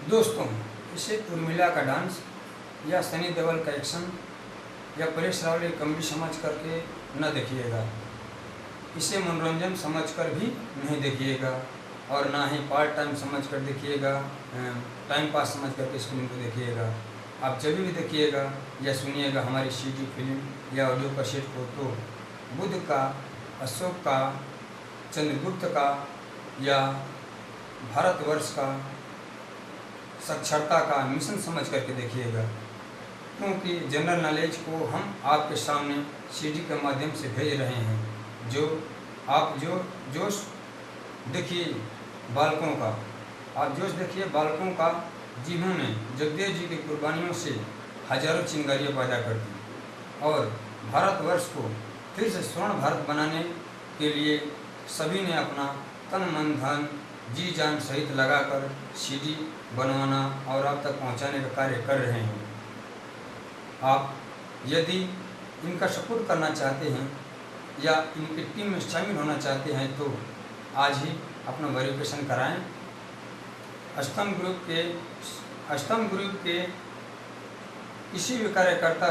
दोस्तों, इसे उर्मिला का डांस या सनी देओल का एक्शन या परेश रावल की कॉमेडी समझ करके न देखिएगा। इसे मनोरंजन समझकर भी नहीं देखिएगा और ना ही पार्ट टाइम समझकर देखिएगा, टाइम पास समझ कर इस फिल्म को देखिएगा। आप जब भी देखिएगा या सुनिएगा हमारी सीडी फिल्म या ऑडियो कैसेट को, तो बुद्ध का, अशोक का, चंद्रगुप्त का या भारतवर्ष का साक्षरता का मिशन समझ करके देखिएगा, क्योंकि जनरल नॉलेज को हम आपके सामने सीडी के माध्यम से भेज रहे हैं। जो आप जोश देखिए बालकों का, आप जोश देखिए बालकों का, जिन्होंने जगदेव जी की कुर्बानियों से हजारों चिंगारियाँ पैदा कर दी और भारतवर्ष को फिर से स्वर्ण भारत बनाने के लिए सभी ने अपना तन मन धन जी जान सहित लगाकर सीडी बनवाना और आप तक पहुंचाने का कार्य कर रहे हैं। आप यदि इनका सपोर्ट करना चाहते हैं या इनकी टीम में शामिल होना चाहते हैं तो आज ही अपना वेरिफिकेशन कराएं। स्तंभ ग्रुप के किसी भी कार्यकर्ता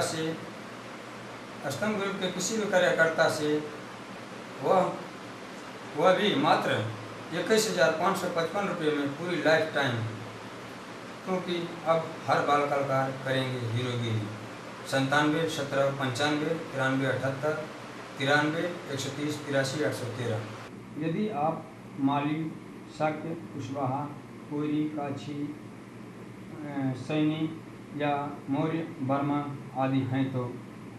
से वह भी मात्र 21,555 रुपये में पूरी लाइफ टाइम, क्योंकि अब हर बाल कलाकार करेंगे हीरोगिरी। 97 17 95 93 78 93 130 83 813। यदि आप माली, शाक्य, कुशवाहा, कोयरी, काछी, सैनी या मौर्य, वर्मा आदि हैं तो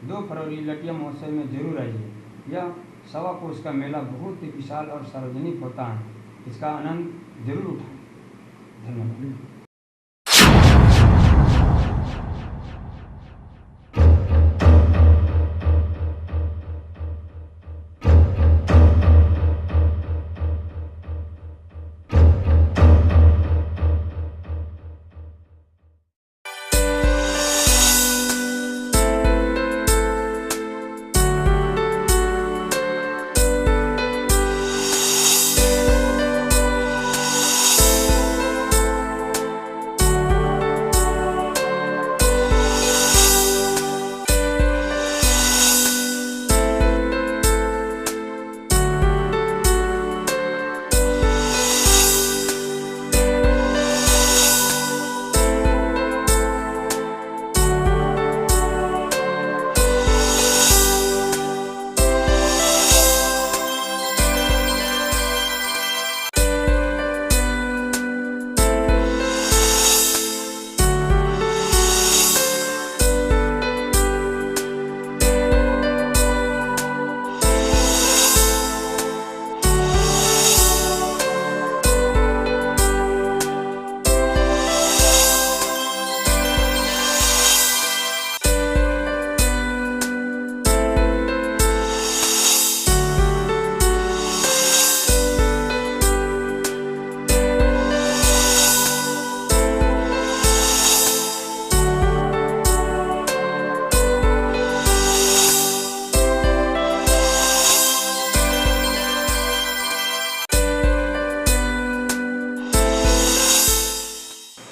2 फरवरी लटिया महोत्सव में जरूर आइए। यह सवा कोस का मेला बहुत ही विशाल और सार्वजनिक होता है, इसका आनंद जरूर उठाएं। धन्यवाद।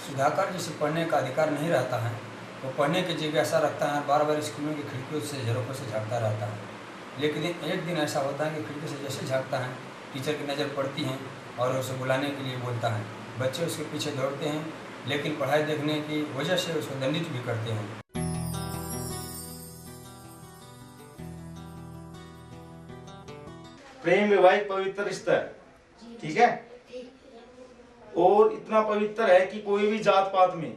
सुधाकर जिसे पढ़ने का अधिकार नहीं रहता है, वो पढ़ने की जिज्ञासा रखता है, बार बार स्कूलों की खिड़कियों से झरोखों से झाँकता रहता है। लेकिन एक दिन ऐसा होता है कि खिड़की से जैसे झाँकता है, टीचर की नज़र पड़ती है और उसे बुलाने के लिए बोलता है। बच्चे उसके पीछे दौड़ते हैं, लेकिन पढ़ाई देखने की वजह से उसको दंडित भी करते हैं। प्रेम वैवाहिक पवित्र रिश्ता है, ठीक है, और इतना पवित्र है कि कोई भी जात पात में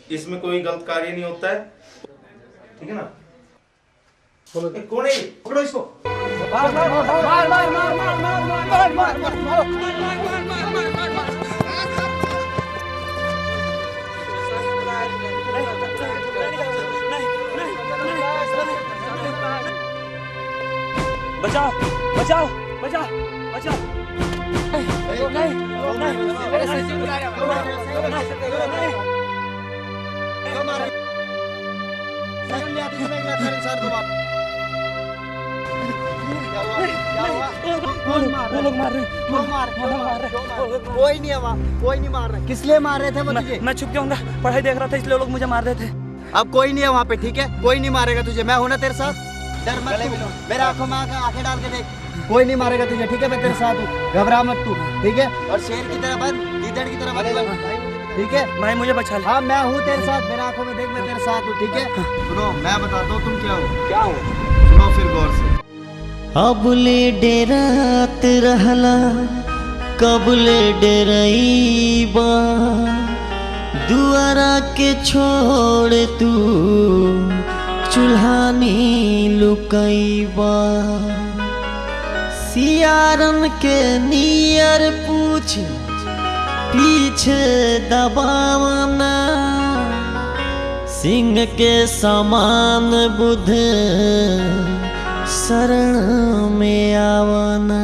इसमें कोई गलत कार्य नहीं होता है, ठीक है ना। कौन है? पकड़ो इसको। बचाओ बचाओ बचाओ बचाओ। नहीं नहीं वो लोग मार रहे हैं। कोई नहीं है वहाँ, कोई नहीं मार रहा। किस लिए मार रहे थे वो तुझे? मैं छुप जाऊंगा, पढ़ाई देख रहा था इसलिए लोग मुझे मार रहे थे। अब कोई नहीं है वहाँ पे, ठीक है? कोई नहीं मारेगा तुझे, मैं हूं ना तेरे साथ। डर मत तू, मेरे आंखों में आंखें डाल के देख, कोई नहीं मारेगा तुझे, ठीक है? मैं तेरे साथ हूँ, घबरा मत तू, ठीक है? और शेर की तरह बन, गीदड़ की तरह बन, ठीक है? भाई मुझे बचा ले। हाँ मैं हूँ तेरे साथ, मेरे आंखों में देख, मैं तेरे साथ हूँ, ठीक है? सुनो मैं बताता हूँ तुम क्या हो। क्या हो? सुनो फिर गौर से। अबले डेरात रहला कबले डेरईबा, दुआरा के छोड़ तू चूल्हानी लुकईबा, सियारन के नियर पूछ पीछे दबावना, सिंह के समान बुध शरण में आवना।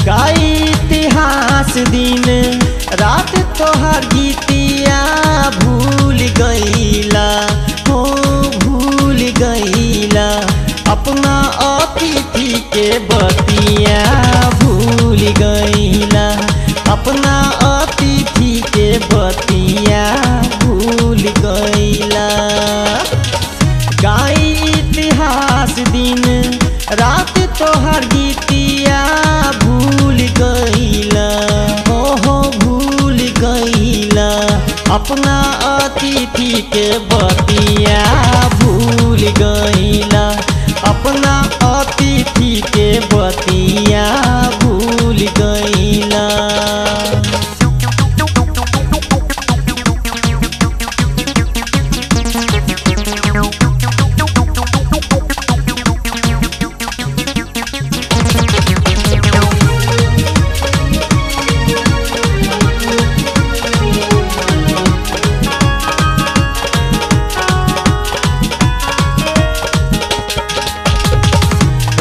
गाई इतिहास दिन रात तोहर गीतिया भूल गईला, हो भूल गईला, अपना अतिथि के बतिया भूल गईला, अपना अतिथि के बतिया भूल गईला। गाई इतिहास दिन रात तोहर गीतिया भूल गईला, हो भूल गईला, अपना अतिथि के बतिया भूल गईला, अपना अतिथि के बतिया भूल गईला।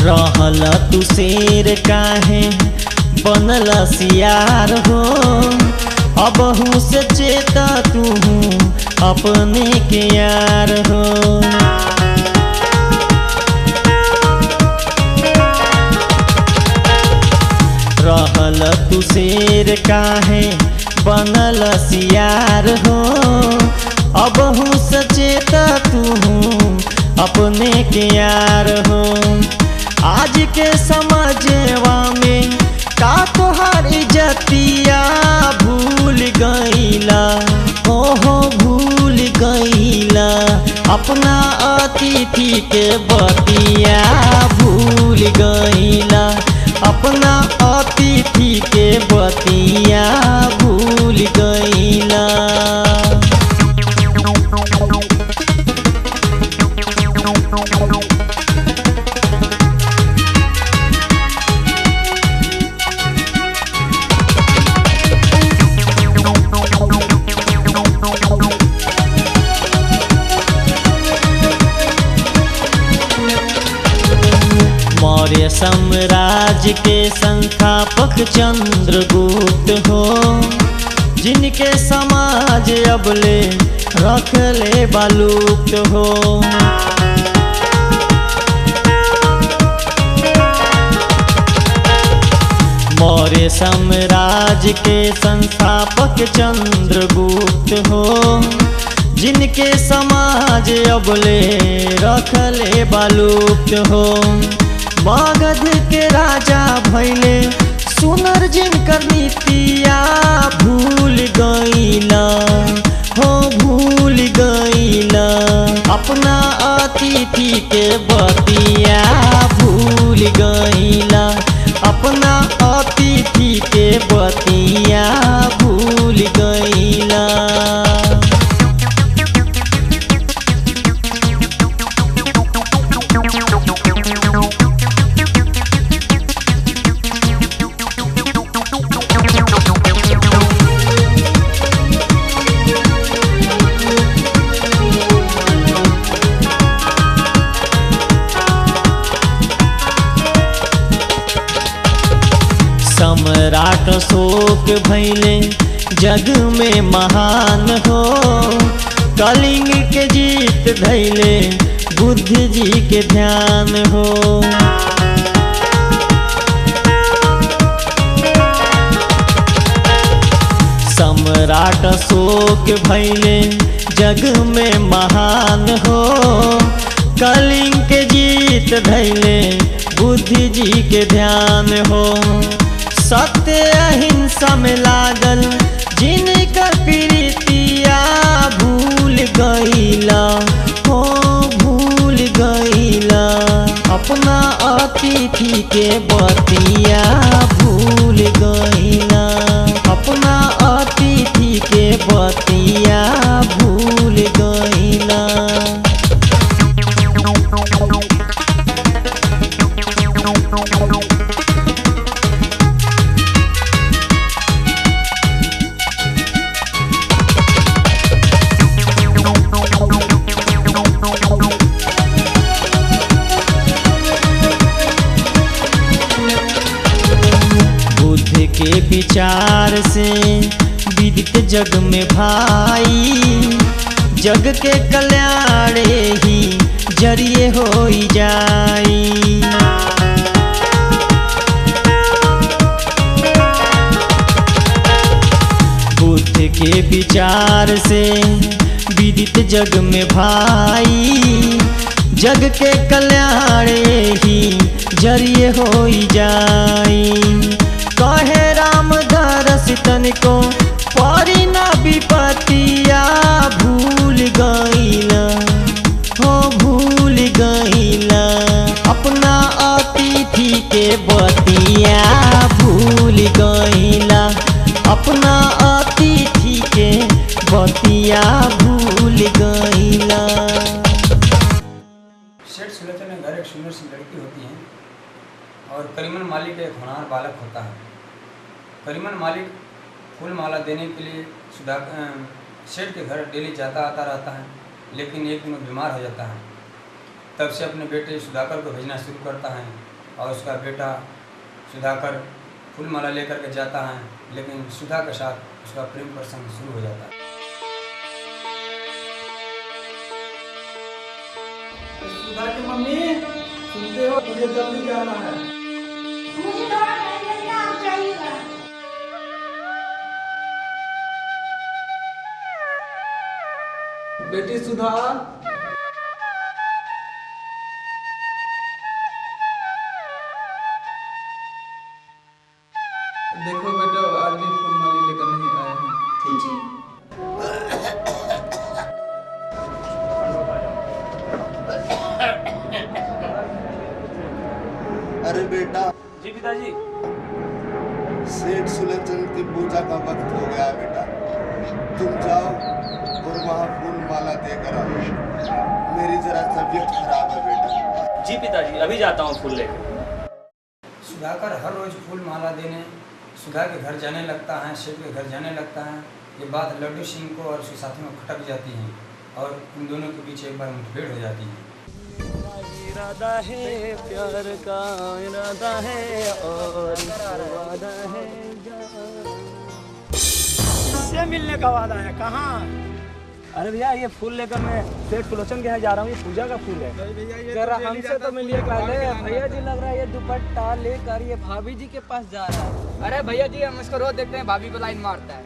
रहल तू शेर काहे बनल सियार हो, अबहू से चेता तू अपने के यार हो। रहल तू शेर काहे बनल सियार हो, अबहू से चेता तू अपने के यार हो। आज के समझवा में का तोहार इज्जतिया भूल गईला, हो भूल गईला, अपना अतिथि के बतिया भूल गईला, अपना अतिथि के बतिया भूल गईला। मौर्य साम्राज्य के संस्थापक चंद्रगुप्त हो, जिनके समाज अबले रख ले बालुप्त हो। मौर्य साम्राज्य के संस्थापक चंद्रगुप्त हो, जिनके समाज अबले रख ले बालुप्त हो। मगध के राजा भैले सुनर जिनकर नीतिया भूल गईला, हो भूल गईला, अपना अतिथि के बतिया भूल गईला, अपना अतिथि के बतिया भूल गईला। अशोक भैले जग में महान हो, कलिंग के जीत धैले बुद्ध जी के ध्यान हो। सम्राट अशोक भैले जग में महान हो, कलिंग के जीत धैले बुद्ध जी के ध्यान हो। सत्य अहिंसा में लागल जिनकर प्रीतिया भूल गईला हो, भूल गईला। अपना अतिथि के बतिया भूल गईला, अपना अतिथि के बतिया भूल गईला। के विचार से विदित जग में भाई, जग के कल्याण ही जरिए हो जाई। बुद्ध के विचार से विदित जग में भाई, जग के कल्याण ही जरिए हो जाई। कहे रामदास तनिको परी ना विपतिया भूल गईला हो, भूल गईला। अपना अतिथि के बतिया भूल गईला, अपना अतिथि के बतिया भूल गईला। सेठ सुलोचन के घर एक सुंदर सी लड़की होती है और करीमन मालिक एक होनहार बालक होता है। करीमन मालिक फूल माला देने के लिए सेठ के घर डेली जाता आता रहता है, लेकिन एक दिन वो बीमार हो जाता है। तब से अपने बेटे सुधाकर को भेजना शुरू करता है और उसका बेटा सुधाकर फूल माला लेकर के जाता है, लेकिन सुधा के साथ उसका प्रेम प्रसंग शुरू हो जाता है। सुधा की मम्मी सुनते हो, मुझे जल्दी जाना है। मुझे थोड़ा जल्दी आप चाहिएगा। बेटी सुधा, देखो बेटा आज भी फूल माली लेकर नहीं आए हैं। अरे बेटा। जी पिताजी। सेठ सुलोचन की पूजा का वक्त हो गया बेटा, तुम जाओ और वहाँ फूल माला देकर आओ। मेरी जरा तबीयत खराब है बेटा। जी पिताजी, अभी जाता हूँ फूल लेकर। सुधाकर हर रोज फूल माला देने सुधा के घर जाने लगता है, सेठ के घर जाने लगता है। ये बात लड्डू सिंह को और उसके साथियों को खटक जाती है और इन दोनों के बीच एक बार मुठभेड़ हो जाती है। इरादा है प्यार का, इरादा है और वादा है, इससे मिलने का वादा है। कहाँ? अरे भैया ये फूल लेकर मैं सेठ सुलोचन के यहाँ जा रहा हूँ। ये पूजा का फूल है। जरा हमसे तो मिलिए पहले। भैया जी लग रहा है ये दुपट्टा लेकर ये भाभी जी के पास जा रहा है। अरे भैया जी हम इसको रोज देखते हैं, भाभी को लाइन मारता है।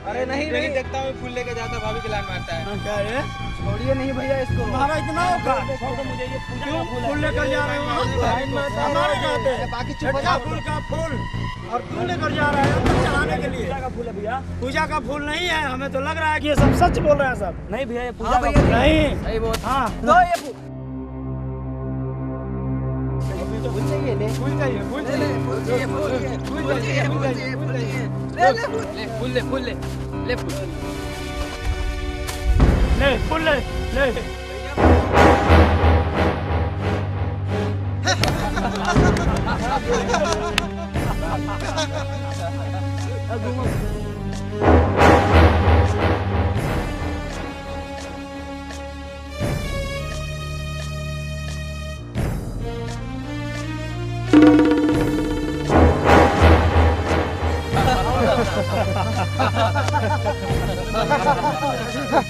अरे नहीं नहीं देखता हूँ फूल लेकर जाता है, भाभी की लाइन मारता है। क्या है? छोड़िए नहीं भैया इसको। तुम्हारा इतना औकात? छोड़ दो मुझे, ये पूजा का फूल लेकर जा रहे हो। हमारे जाते हैं बाकी फूल का फूल और तू लेकर जा रहा है तो चढ़ाने के लिए। पूजा का फूल है भैया। पूजा का फूल नहीं है, हमें तो लग रहा है कि ये सब सच बोल रहे हैं सब। नहीं भैया ये पूजा का फूल नहीं। सही बोल। हाँ तो ये फूल चाहिए, ले फूल चाहिए, फूल चाहिए, फूल चाहिए, फूल चाहिए, फूल चाहिए, फूल चाहिए, फूल चाहिए। ले ले फूल ले, फूल ले, ले फूल ले, फूल ले, ले।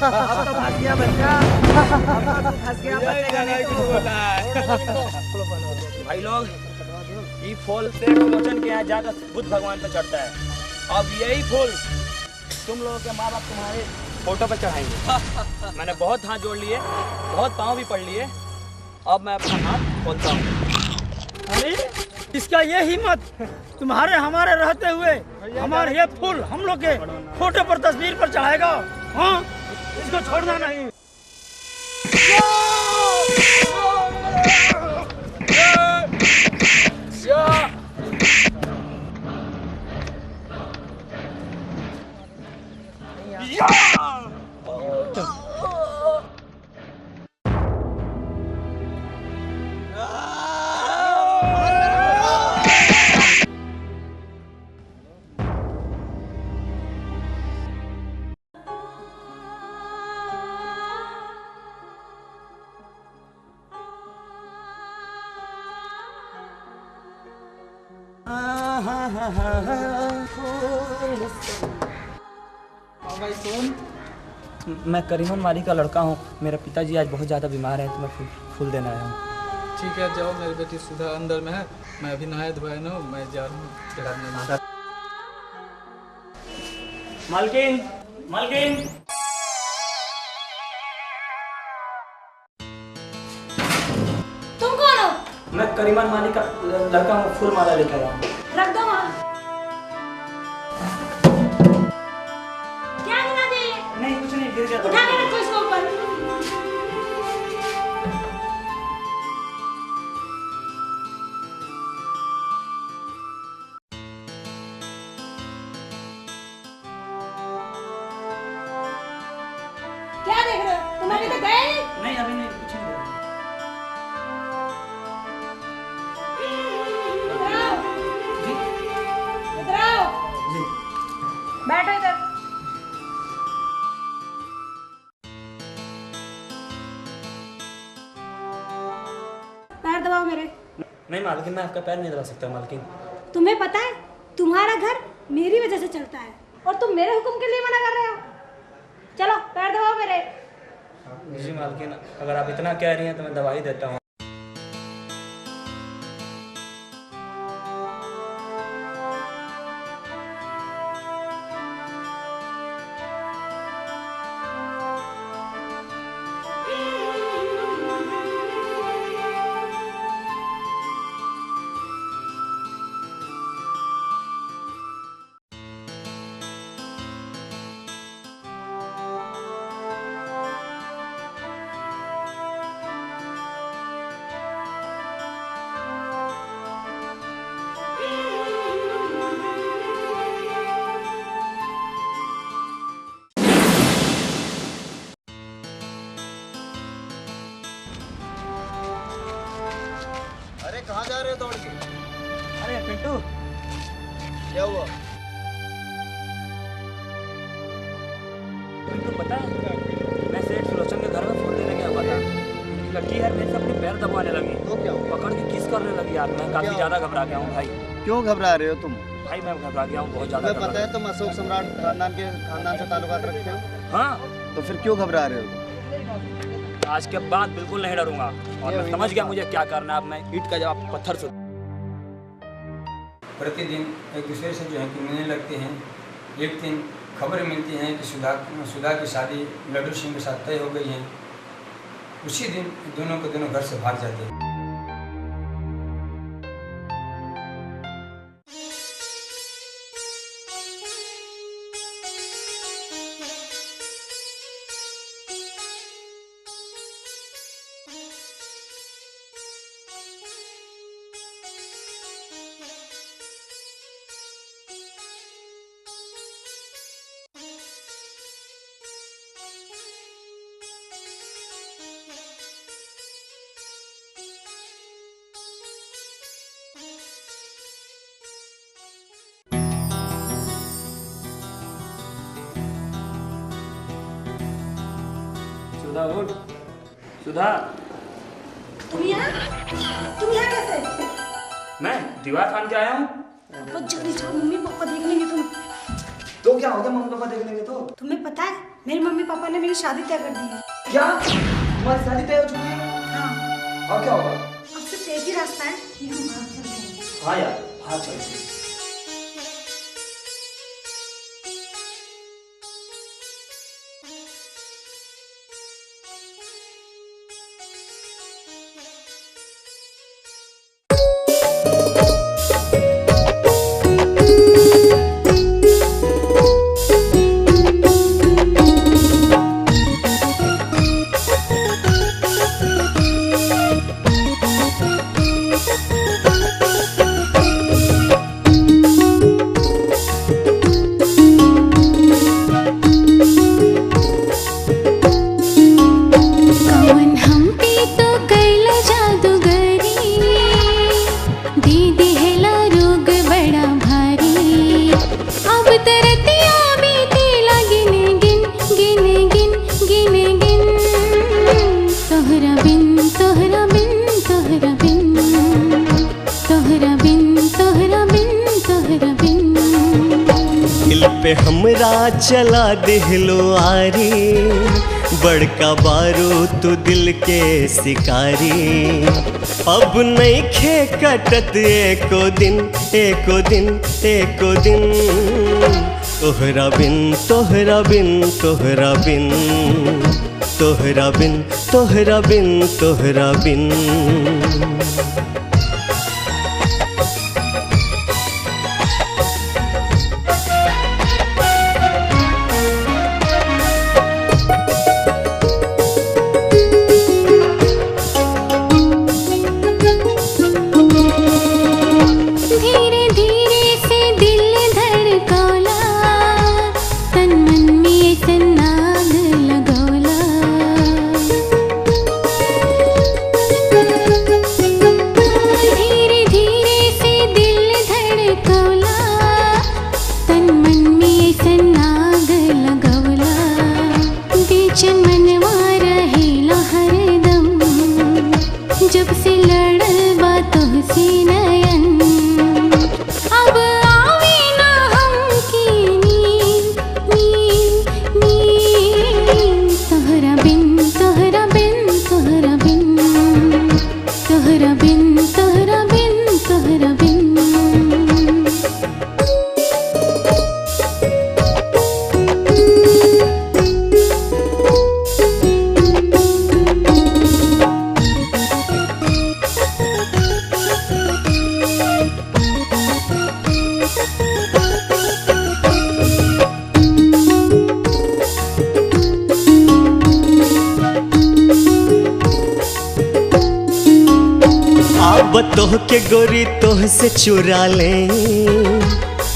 अब तो फंस गया बच्चा, अब तो फंस गया, बचेगा नहीं तू। भाई लोग, ये फूल से लोचन के यहाँ जाकर बुद्ध भगवान पे चढ़ता है। अब यही फूल तुम लोगों के माँ बाप तुम्हारे फोटो पे चढ़ाएंगे। मैंने बहुत हाथ जोड़ लिए, बहुत पाँव भी पड़ लिए, अब मैं अपना हाथ खोलता हूँ। अरे इसका ये हिम्मत, तुम्हारे हमारे रहते हुए हमारे ये फूल हम लोग के फोटो पर तस्वीर पर चढ़ाएगा। हाँ, इसको छोड़ना नहीं। भाई सुन, मैं करीमन वाली का लड़का हूँ। मेरे पिताजी आज बहुत ज़्यादा बीमार है, तो मैं फूल देना आया हूँ। ठीक है जाओ, मेरी बेटी सुधा अंदर में है, मैं अभी नहाया धोया ना, मैं जा रहा हूँ चढ़ाने। मालकिन, मालकिन, तुम कौन हो? मैं करीमन वाली का लड़का हूँ, फूल माला लेकर आया हूँ। रख दो वहाँ। क्या गिना दे? नहीं कुछ नहीं, गिर गया। उठा के रखो इसको ऊपर। क्या देख रहे हो? तुम अभी तक गए नहीं? नहीं अभी नहीं, कुछ नहीं। इधर आओ। इधर आओ। बैठो इधर। पैर दबाओ मेरे। नहीं मालकिन, मैं आपका पैर नहीं दबा सकता मालकिन। तुम्हें पता है तुम्हारा घर मेरी वजह से चलता है और तुम मेरे हुक्म के लिए मना कर रहे हो। चलो पैर दबाओ मेरे। जी मालकिन, अगर आप इतना कह रही हैं तो मैं दवा ही देता हूँ। अरे कहाँ जा रहे हो दौड़ के? अरे पिंटू, क्या हुआ? तुमको पता है मैं सेठ सुलोचन के घर में फूल देने गया हुआ था। उनकी लड़की है मेरे से अपने पैर दबाने लगी, तो क्या हुआ? पकड़ के किस करने लगी यार। मैं काफी ज्यादा घबरा गया हूँ भाई। क्यों घबरा रहे हो तुम? भाई मैं घबरा गया हूँ बहुत ज्यादा। तुम्हें पता है तुम अशोक सम्राट खानदान से ताल्लुकात रखते हो? हाँ, तो फिर क्यों घबरा रहे हो? आज के बाद बिल्कुल नहीं डरूंगा और मैं समझ गया मुझे क्या करना है। अब मैं ईंट का जवाब पत्थर से। प्रतिदिन एक दूसरे से जो है कि मिलने लगते हैं। एक दिन खबर मिलती है कि सुधा की शादी लड्डू सिंह के साथ तय हो गई है। उसी दिन दोनों के दोनों घर से भाग जाते हैं। सुधा उठ, सुधा। तुम यहाँ कैसे? मैं दीवार फान के आया हूँ। बहुत जल्दी जाओ, मम्मी पापा देख लेंगे तुम। तो क्या हो गया मम्मी पापा देख लेंगे तो? तुम्हें पता है मेरे मम्मी पापा ने मेरी शादी तय कर दी है। क्या तुम्हारी शादी तय हो चुकी है? हाँ। और क्या होगा? अब सिर्फ एक ही रास्ता है कि हम बाहर चलते हैं। हाँ यार हाँ चलते। पे हमरा चला दिहलो आरी, बड़का बारू तू दिल के शिकारी। अब नहीं खे कटत एको दिन एको दिन एको दिन, तोहरा बिन तोहरा बिन तोहरा बिन तोहरा बिन तोहरा बिन तोहरा बिन। तोह के गोरी तोह से चुरा ले,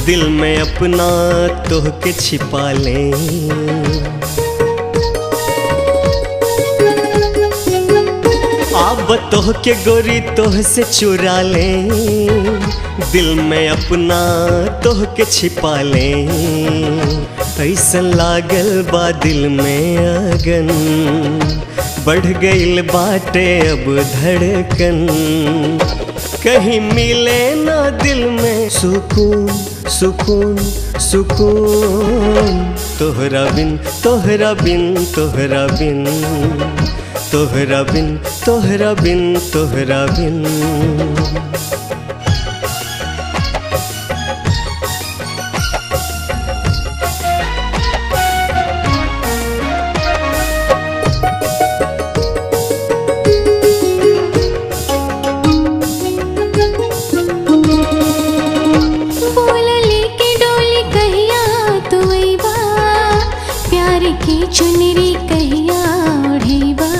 दिल में अपना तोह के छिपा ले। अब तोह के गोरी तोह से चुरा ले, दिल में अपना तोह के छिपा ले। ऐसन लागल बा दिल में अगन, बढ़ गईल बाटे अब धड़कन। कहीं मिले ना दिल में सुकून सुकून सुकून, तोहरा बिन तोहरा बिन तोहरा बिन तोहरा बिन तोहरा बिन तोहरा बिन। चुनरी कहिया ओढ़ेबा,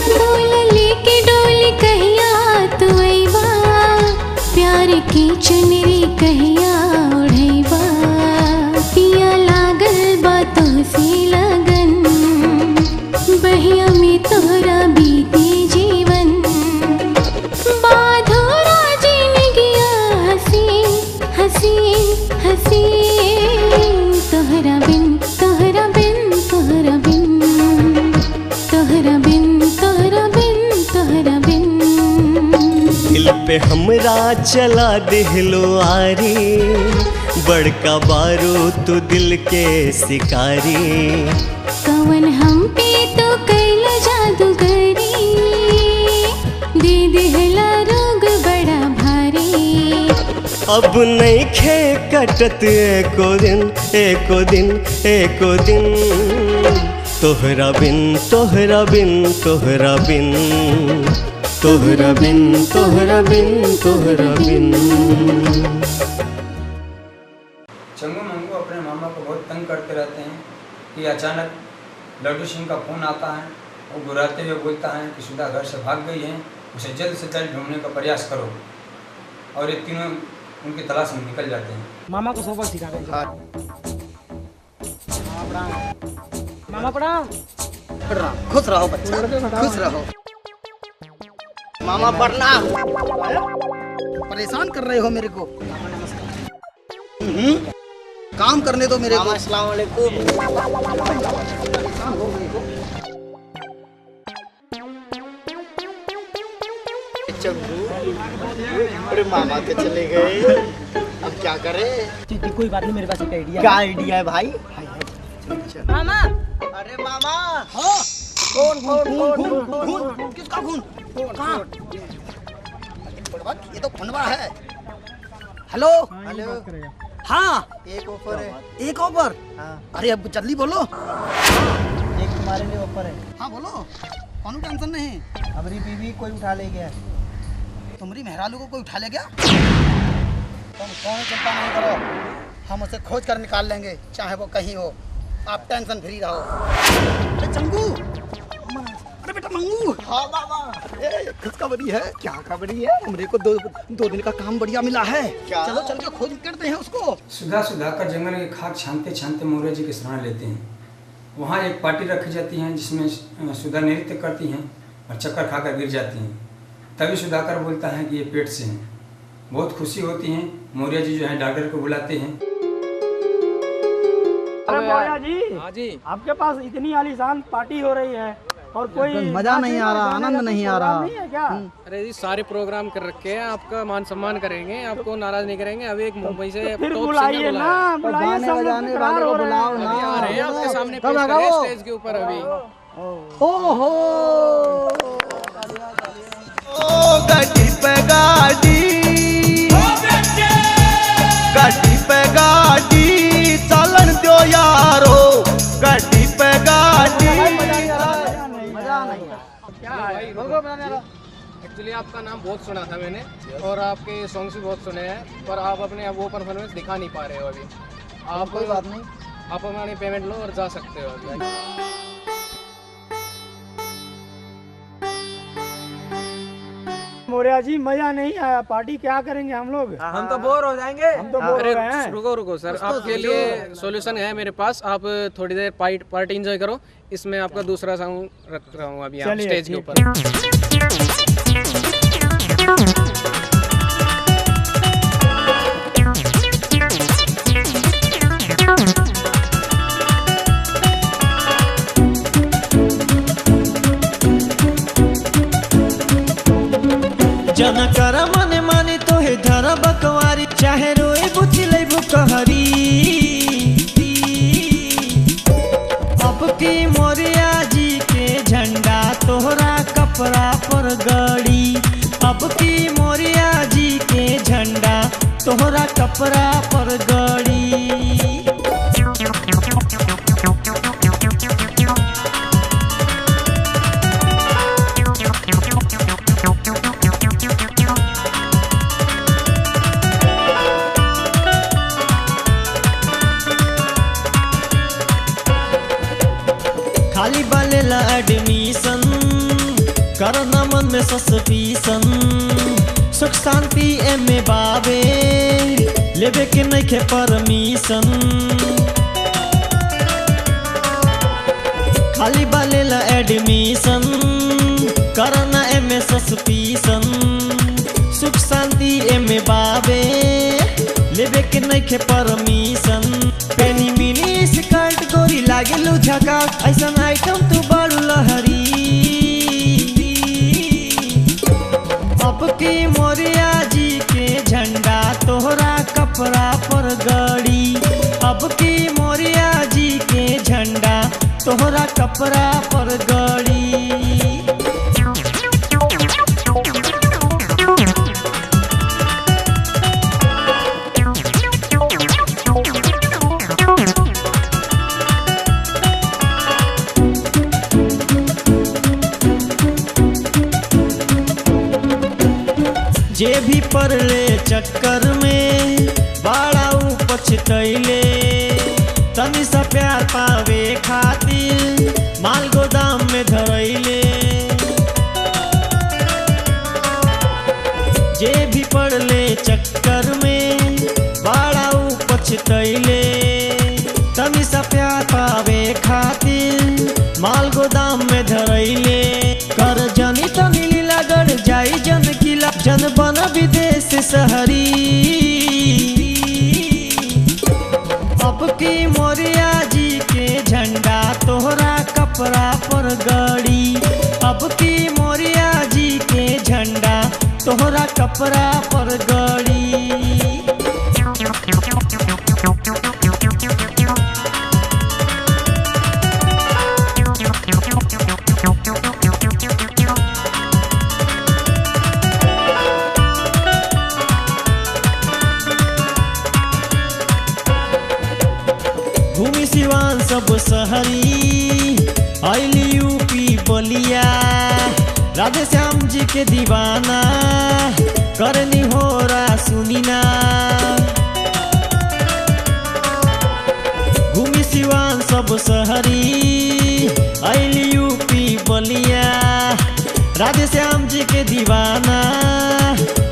बोल लेके डोली कहिया तू अइबा, प्यार की चुनरी कहिया ओढ़ेबा। पिया लागल बा तोहसे लगन, बहिया में तोहरा बीते जीवन। बाधोरा जिंदगिया हसीन हसीन हसीन, तोहरा बिन तोहरा बिन तोहरा बिन तोहरा बिन तोहरा बिन तोहरा बिन। दिल दिल पे हमरा चला दिहलो आरी, बड़का बारो तो दिल के शिकारी। कवन हम पे तो कैल जादूगरी, दे दिहला रोग बड़ा भारी। अब नहीं खे कटत एको दिन, एको दिन, एको दिन, तोहरा बिन, तोहरा बिन, तोहरा बिन, तोहरा बिन, तोहरा बिन, तोहरा बिन। चंगू मंगू अपने मामा को बहुत तंग करते रहते हैं कि अचानक लड्डू सिंह का फ़ोन आता है। वो बुराते हुए बोलता है कि सुधा घर से भाग गई है, उसे जल्द से जल्द ढूंढने का प्रयास करो। और ये तीनों उनकी तलाश में निकल जाते हैं। मामा को सबक सिखा रहे हैं। मामा प्रणाम। खुश रहो बच्चा, खुश रहो। मामा प्रणाम। परेशान कर रहे हो मेरे को। काम करने दो मेरे को। अस्सलाम वालेकुम। अरे मामा के चले गए, अब क्या करें? कोई बात नहीं, मेरे पास एक आइडिया। क्या आइडिया है भाई? मामा। अरे मामा। हाँ। कौन कौन कौन खून? किसका खून? कहाँ? ये तो फंडवा है। हेलो। हेलो। हाँ। एक ऑफर है। एक ऑफर? हाँ। अरे अब जल्दी बोलो। एक तुम्हारे लिए ऑफर है। हाँ बोलो, कौन टेंशन नहीं। हमारी बीवी कोई उठा ले गया। तुम्हारी मेहरालू को कोई उठा ले गया? तुम कौन चिंता नहीं करो, हम उसे खोज कर निकाल लेंगे, चाहे वो कहीं हो। आप टेंशन फ्री रहो। अरे चंगू। अरे बेटा मंगू। हाँ बाबा। खुशखबरी है। क्या खबरी है? हमरे को दो दिन का काम बढ़िया मिला है। क्या? चलो चल के खोज करते हैं उसको। सुधा सुधाकर जंगल की खाक छानते छानते मौर्य जी की शरण लेते हैं। वहाँ एक पार्टी रखी जाती है जिसमें सुधा नृत्य करती हैं और चक्कर खाकर गिर जाती हैं। तभी सुधाकर बोलता है कि ये पेट से हैं। बहुत खुशी होती हैं। मौर्य जी जो है डॉक्टर को बुलाते हैं। अरे मौर्य जी। हाँ जी। आपके पास इतनी आलीशान पार्टी हो रही है और कोई मजा नहीं आ रहा, आनंद नहीं आ रहा। नहीं है क्या? अरे जी सारे प्रोग्राम कर रखे हैं, आपका मान सम्मान करेंगे, आपको नाराज नहीं करेंगे। अभी एक मुंबई से फिर टॉप बुलाइए सिंगर ना, बुलाइए। सब लोग बजाने तकरार वाले हो को रहे बुलाओ हैं। ना। अभी आ रहे हैं आपके सामने कब पेश आएगा करें वो? स्टेज के ऊपर अभी। ओहो। गाड़ी पे गाड़ी, गाड़ी पे गाड़ी, चलन दो यारो, गाड़ी पे गाड़ी। मजा नहीं। एक्चुअली आपका नाम बहुत सुना था मैंने और आपके सॉन्ग्स भी बहुत सुने हैं, पर आप अपने वो परफॉर्मेंस दिखा नहीं पा रहे हो अभी। आप कोई बात नहीं, आप हमारी पेमेंट लो और जा सकते हो अभी। मौर्य जी मजा नहीं आया, पार्टी क्या करेंगे हम लोग? हम तो बोर हो जाएंगे। हम तो बोर हो अरे रहे हैं। रुको रुको सर, आपके लिए सॉल्यूशन है मेरे पास। आप थोड़ी देर पार्टी एंजॉय करो, इसमें आपका दूसरा सॉन्ग रख रहा हूँ अभी यहाँ स्टेज के ऊपर। जना कर माने माने तो है धरा बकवारी, चाहे रोए बुझी ले बुकहरी। अब की मौर्या जी के झंडा तोहरा कपड़ा पर गड़ी, अब की मौर्या जी के झंडा तोहरा कपड़ा पर गड़ी। खाली बालेला एडमिशन, करना मन में सस्पिशन, सुख शांति एमे बावे, लेवे के नहीं खे परमिशन। खाली बालेला एडमिशन, करना एमे सस्पिशन, सुख शांति एमे बावे, लेवे के नहीं खे परमिशन। पेनी मिनी स्कर्ट गोरी लागे लुझका, ऐसा आइटम तू बड़ू लहरी। अब की मोरिया जी के झंडा तोहरा कपड़ा पर गड़ी। अब की मोरिया जी के झंडा तोहरा कपड़ा पर गड़ी। जे भी पड़ले चक्कर में बड़ा पछतैले। तनी सा प्यार पावे खातिर माल गोदाम में धरैले। जे भी पड़ले चक्कर में बड़ा पछतैले। तनी सा प्यार पावे खातिर माल गोदाम में धरैले। कर जनी तनी लगड़ जाई जन किला जन बन विदेश शहरी। अब की मोरिया जी के झंडा तोहरा कपड़ा पर गड़ी। अब की मोरिया जी के झंडा तोहरा कपड़ा पर गड़ी। भूमि सिवान सब शहरी आइली यूपी बलिया। राधे श्याम जी के दीवाना करनी हो रहा सुनीना। भूमि सिवान सब शहरी आइली यूपी बलिया। राधे श्याम जी के दीवाना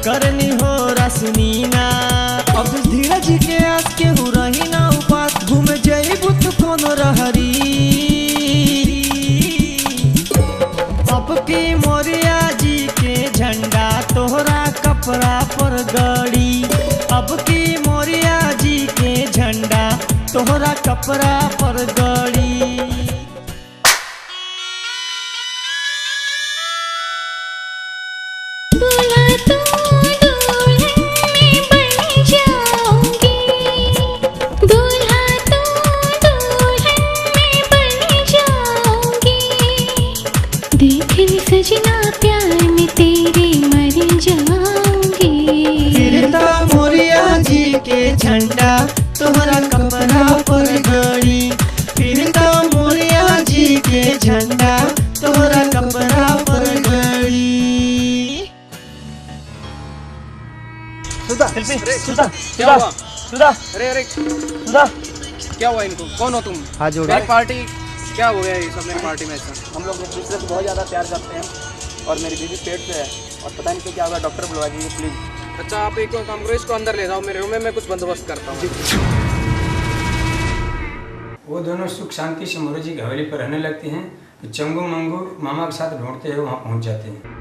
करनी हो रहा सुनीना। अब धीरज के आस के हो रही ना उपास घूम जाइबू तू कोनो रहरी। अब की मोरिया जी के झंडा तोहरा कपड़ा पर गड़ी। अब की मोरिया जी के झंडा तोहरा कपड़ा पर गड़ी। सजना प्यार में तेरे मर जाऊंगी। फिर तो मोरिया जी के झंडा तोहरा कपड़ा पर गड़ी। फिर तो मोरिया जी के झंडा तोहरा कपड़ा पर गड़ी। सुधा अरे सुधा क्या हुआ? सुधा अरे सुधा क्या हुआ इनको? कौन हो तुम? हाथ जोड़ो। मेरी पार्टी क्या हो गया ये सब मेरी पार्टी में ऐसा? हम लोग एक दूसरे से बहुत ज़्यादा प्यार करते हैं और मेरी बीवी पेट पे है और पता नहीं क्या होगा। डॉक्टर बुलवा दीजिए प्लीज़। अच्छा आप एक काम करो, इसको अंदर ले जाओ मेरे रूम में, मैं कुछ बंदोबस्त करता हूँ। वो दोनों सुख शांति से मोरू जी की हवेली पर रहने लगते हैं कि चंगू मंगू मामा के साथ ढूंढते हुए वहाँ पहुँच जाते हैं।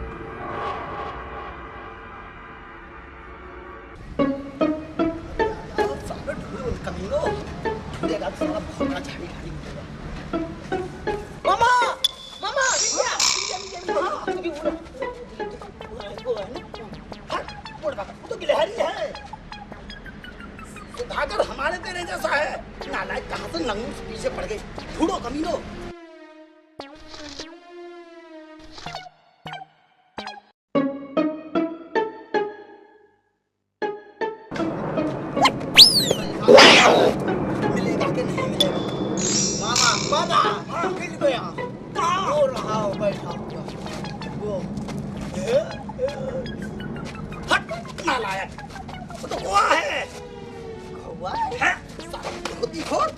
सुधाकर हमारे तेरे जैसा है। नालायक कहाँ से नंगू से पीछे पड़ गए। ढूंढो कमीनो। मिलेगा कि नहीं मिलेगा? मामा मामा मिल गया। कहाँ हो रहा हो बैठा हुआ? वो हट नालायक। वो तो हुआ है। हुआ है? खुदी खोल।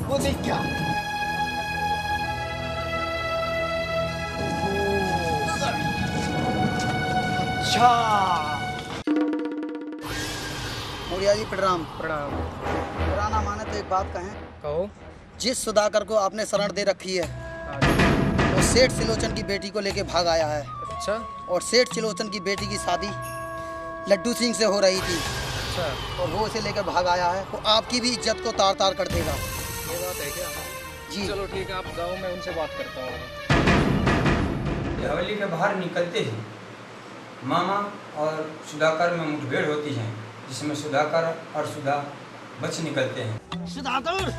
वो देख क्या? अच्छा मोरिया जी प्रणाम। प्रणाम। पुराना माने तो एक बात कहें। कहो। जिस सुधाकर को आपने शरण दे रखी है वो सेठ सिलोचन की बेटी को लेके भाग आया है। अच्छा। और सेठ सिलोचन की बेटी की शादी लड्डू सिंह से हो रही थी। अच्छा। और वो उसे लेकर भाग आया है, वो आपकी भी इज्जत को तार तार कर देगा। ये बात है क्या? जी चलो ठीक है, आप जाओ, मैं उनसे बात करता हूँ। हवेली के बाहर निकलते ही मामा और सुधाकर में मुठभेड़ होती है, जिसमें सुधाकर और सुधा बच निकलते हैं। सुधाकर,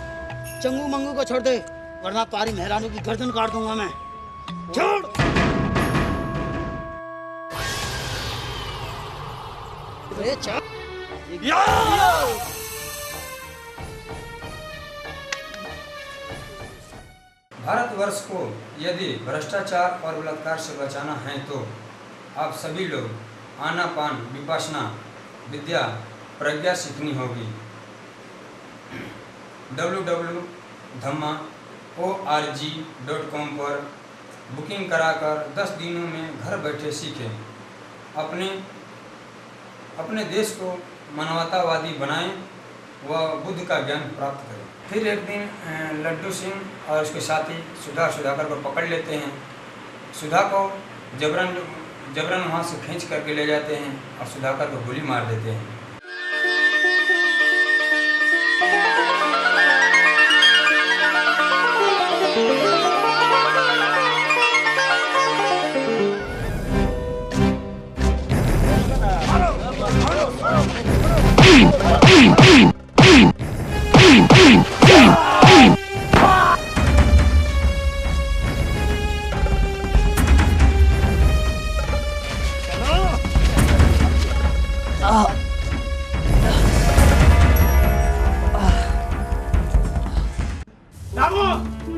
चंगू मंगू को छोड़ दे वरना तुम्हारी मेहरानू की गर्दन काट दूंगा मैं। छोड़। अरे चल। भारतवर्ष को यदि भ्रष्टाचार और बलात्कार से बचाना है तो आप सभी लोग आनापान विपासना विद्या प्रज्ञा सीखनी होगी। www.dhammaorg.com पर बुकिंग कराकर 10 दिनों में घर बैठे सीखें। अपने देश को मानवतावादी बनाएं व बुद्ध का ज्ञान प्राप्त करें। फिर एक दिन लड्डू सिंह और उसके साथी सुधाकर को पकड़ लेते हैं। सुधा को जबरन वहाँ से खींच करके ले जाते हैं और सुधाकर को गोली मार देते हैं।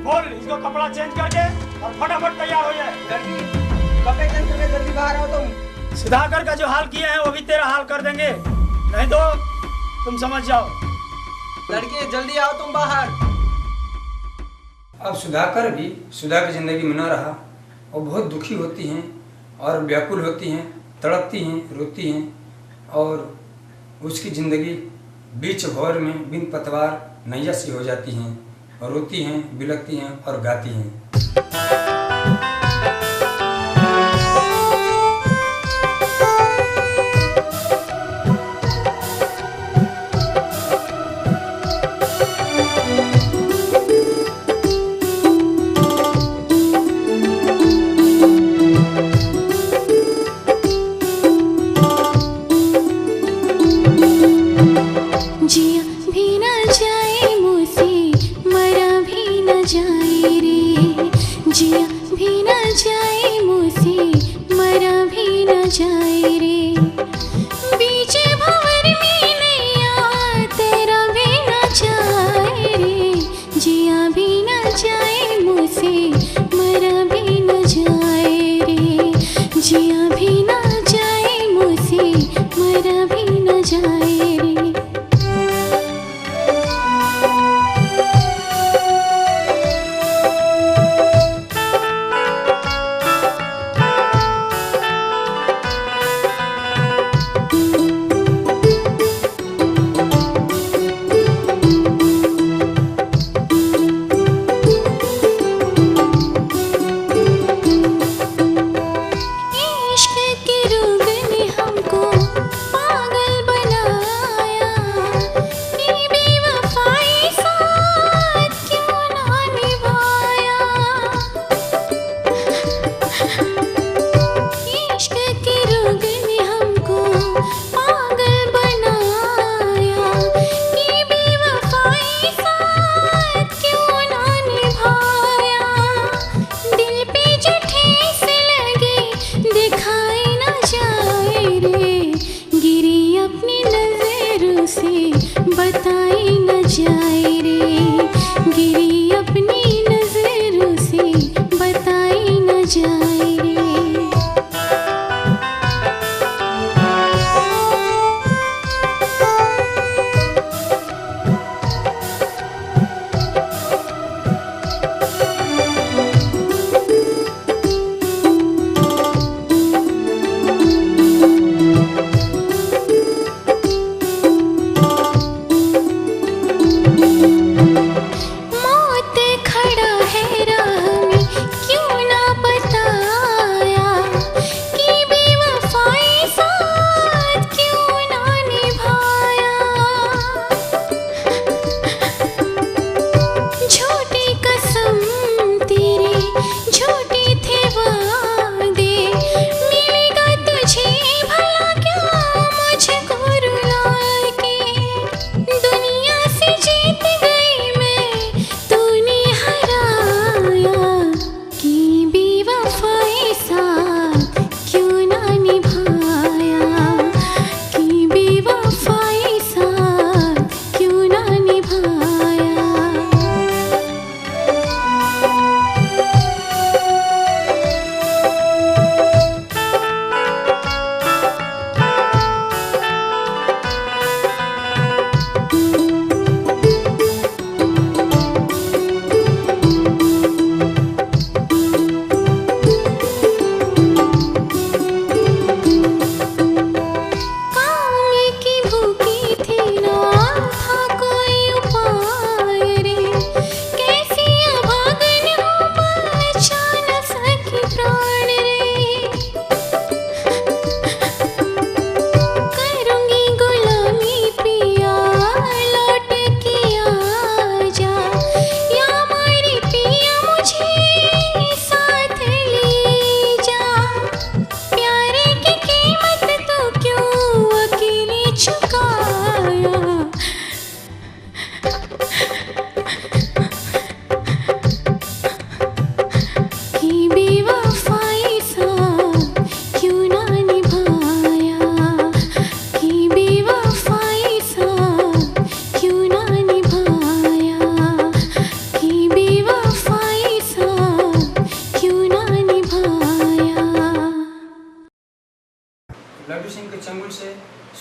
बोल इसको कपड़ा चेंज करके और फटाफट तैयार हो जाए। कपड़े चेंज करके जल्दी बाहर आओ तुम। सुधाकर का जो हाल किया है वो भी तेरा हाल कर देंगे, नहीं तो तुम समझ जाओ। लड़की जल्दी आओ तुम बाहर। अब सुधाकर भी सुधा की जिंदगी में न रहा। वो बहुत दुखी होती हैं और व्याकुल होती हैं, तड़पती हैं, रोती हैं और उसकी ज़िंदगी बीच भौर में बिन पतवार नैया सी हो जाती हैं और रोती हैं, बिलखती हैं और गाती हैं। जिया भी न जाए मुझसे, मरा भी न जाए रे। जिया भी न जाए मुझसे, मरा भी न जाए रे। बीच भंवर में नैया तेरा भी न जाए रे। जिया भी न जाए मुझसे, मरा भी न जाए रे। जिया भी न जाए मुझसे, मरा भी न जाए रे।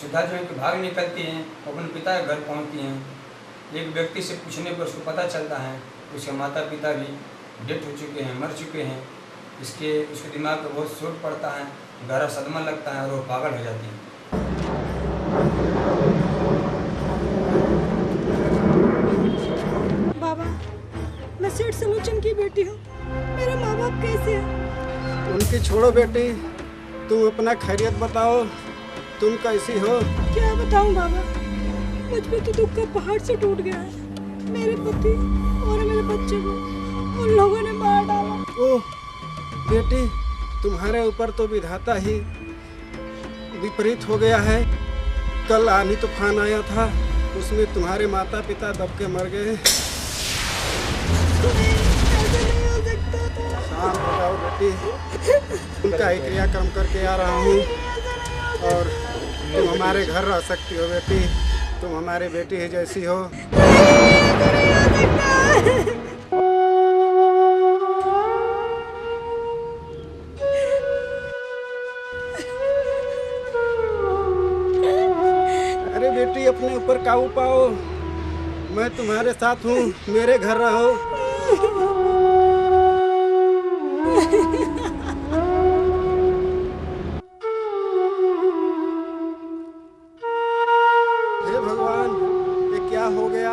सुधा जो है कि भाग निकलती हैं, अपने पिता के घर पहुंचती हैं। एक व्यक्ति से पूछने पर उसको पता चलता है उसके माता पिता भी डेथ हो चुके हैं, मर चुके हैं। उसके दिमाग पर बहुत चोट पड़ता है, गहरा सदमा लगता है और वो पागल हो जाती है। बाबा, मैं सेठ सुलोचन की बेटी हूँ। मेरे माँ बाप कैसे हैं? उनकी छोड़ो बेटी, तुम अपना खैरियत बताओ, तुम कैसी हो? क्या बताऊँ बाबा, मुझ पे तो दुख का पहाड़ से टूट गया है। मेरे पति और मेरे बच्चे को उन लोगों ने मार डाला। ओह बेटी, तुम्हारे ऊपर तो विधाता ही विपरीत हो गया है। कल आंधी तूफान आया था, उसमें तुम्हारे माता पिता दब के मर गए। शांत हो जाओ बेटी, उनका ही क्रियाक्रम करके आ रहा हूँ और तुम हमारे घर रह सकती हो बेटी। तुम हमारी बेटी ही जैसी हो। अरे बेटी, अपने ऊपर काबू पाओ, मैं तुम्हारे साथ हूँ, मेरे घर रहो। हे भगवान, ये क्या हो गया?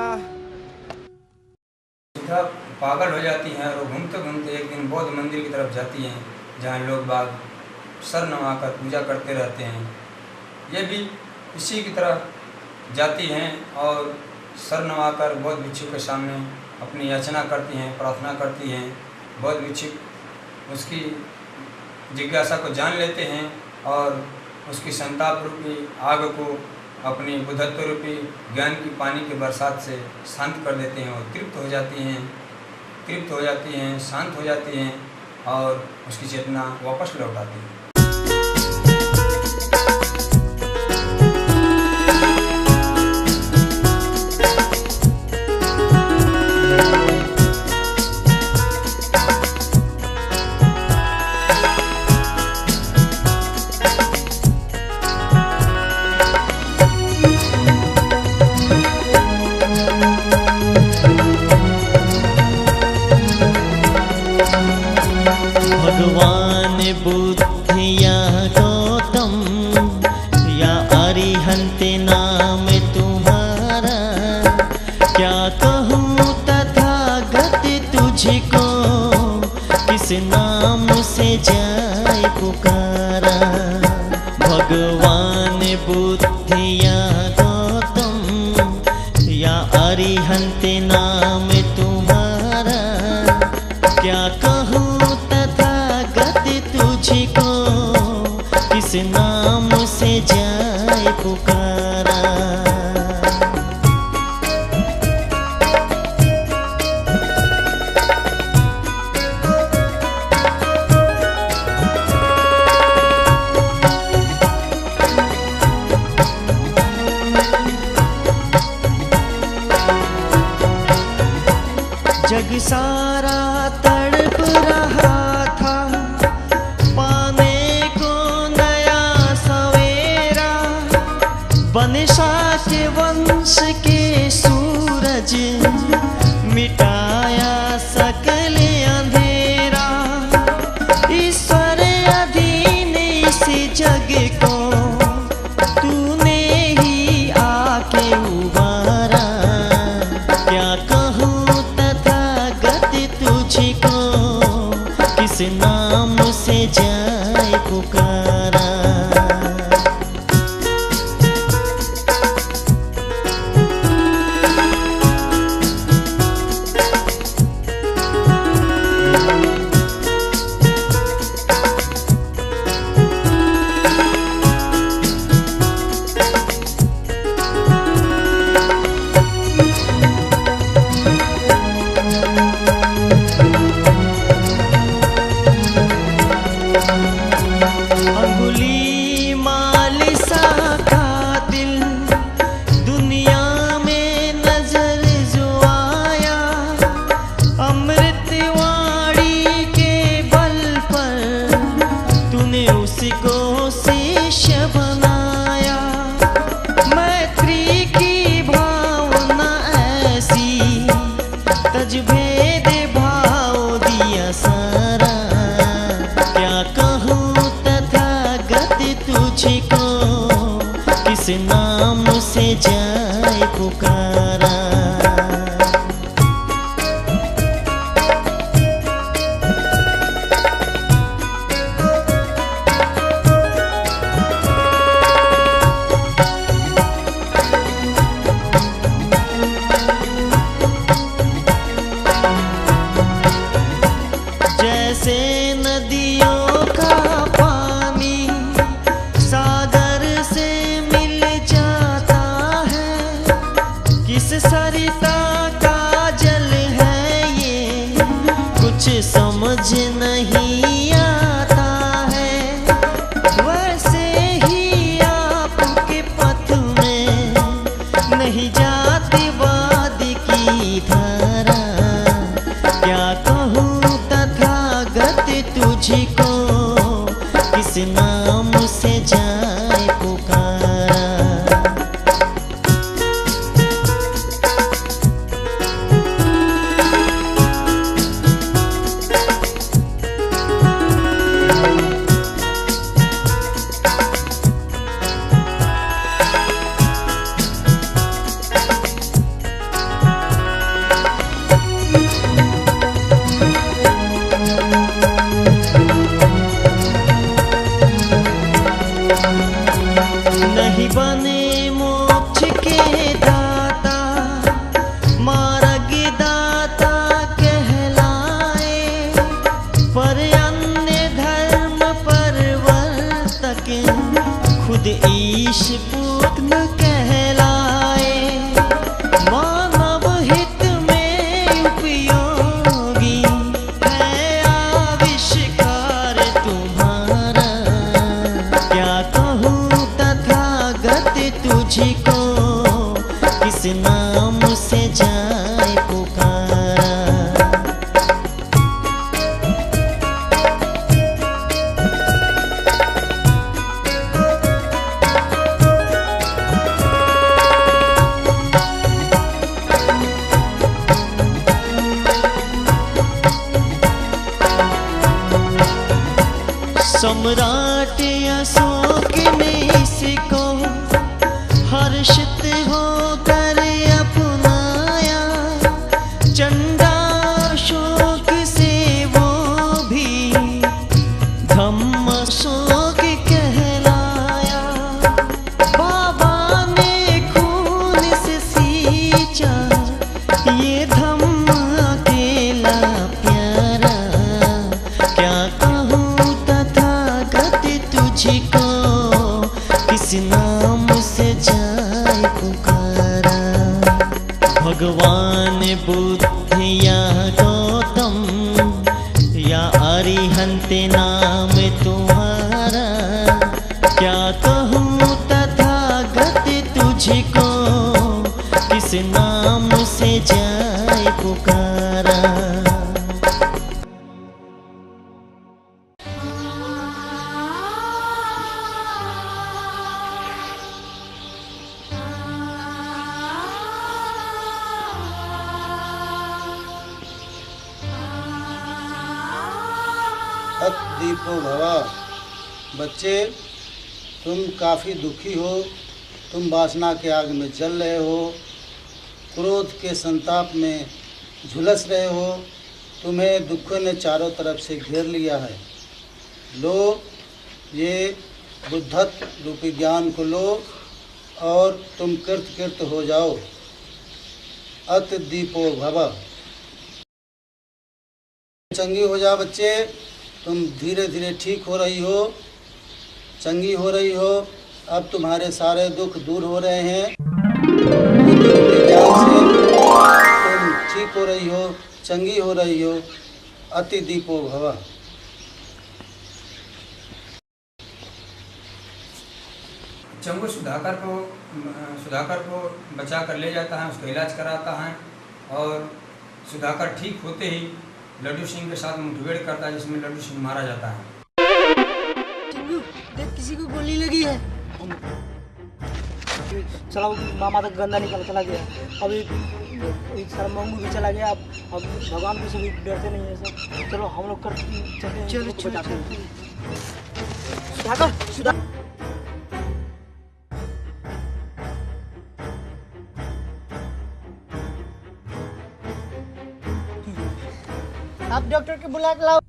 सुधा पागल हो जाती हैं और घूमते घूमते एक दिन बौद्ध मंदिर की तरफ जाती हैं, जहाँ लोग बाग सर नवाकर पूजा करते रहते हैं। ये भी इसी की तरह जाती हैं और सर नवाकर बौद्ध भिक्षु के सामने अपनी याचना करती हैं, प्रार्थना करती हैं। बौद्ध भिक्षु उसकी जिज्ञासा को जान लेते हैं और उसकी संताप रूपी आग को अपनी बुद्धत्व रूपी ज्ञान की पानी की बरसात से शांत कर देते हैं और तृप्त हो जाती हैं, शांत हो जाती हैं और उसकी चेतना वापस लौट आती है। भगवान बुद्ध या गौतम या अरिहंत नाम तुम्हारा, क्या कहूँ तथागत तुझको, किस नाम से जाए पुकारा। भगवान बुद्ध या गौतम या अरिहंत नाम तुम्हारा, क्या कहूँ तुझको, किस नाम से जाए पुकारा। जग सारा तड़प रहा था, के वंश के सूरज मिटाया सकल अंधेरा। ईश्वर अधीन इस जग को तूने ही आके उबारा। क्या कहूँ तथागत तुझको, किस नाम से जाए पुकारा। को शिष्य बनाया। से जाए पुकारा। जैसे नदियों का पानी सागर से मिल जाता है, किस सरिता का जल है ये कुछ समझ नहीं आता है। वैसे ही आपके पथ में नहीं जाती वादी की धारा, क्या कहूँ तथागत तुझको किस नाम से जाए पुकारा। नहीं बने मोक्ष के दाता मार्ग दाता कहलाए, पर अन्य धर्म परिवर्तक खुद ईश पूत न कहलाए। मानव हित में उपयोगी है आविष्कार तुम्हारा, क्या कहूँ तथागत तुझको किस नाम से जाए पुकारा। सम्राट अशोक ने इसको हर्षित होकर अपनाया, चंडाशोक से वो भी धम्माशोक कहलाया। बाबा ने खून से सींचा ये धम्म अकेला प्यारा, क्या कहूँ तथागत तुझको किस नाम से जाए पुकारा। भगवान बुद्ध या गौतम या अरिहंत नाम तुम्हारा, क्या कहूँ तथागत तुझको किस नाम से जाए पुकारा। दीपो भवा। बच्चे, तुम काफ़ी दुखी हो, तुम वासना के आग में जल रहे हो, क्रोध के संताप में झुलस रहे हो, तुम्हें दुखों ने चारों तरफ से घेर लिया है। लो ये बुद्धत्व रूपी ज्ञान को लो और तुम कृत हो जाओ। अत दीपो भवा। चंगी हो जा बच्चे, तुम धीरे धीरे ठीक हो रही हो, चंगी हो रही हो। अब तुम्हारे सारे दुख दूर हो रहे हैं, ज्ञान से तुम ठीक हो रही हो, चंगी हो रही हो। अति दीपो भवा। चंगू सुधाकर को बचा कर ले जाता है, उसका इलाज कराता है और सुधाकर ठीक होते ही लड्डू सिंह के साथ मुठभेड़ करता है, जिसमें लड्डू सिंह मारा जाता है। चंगू देख, किसी को गोली लगी है। चलो मामा तक गंदा निकल चला गया, अभी एक सारा मंगू भी चला गया। अब भगवान भी सभी डरते नहीं है सब। चलो हम लोग चलते हैं, चलो सुधाकर। आप डॉक्टर के बुला के लाओ।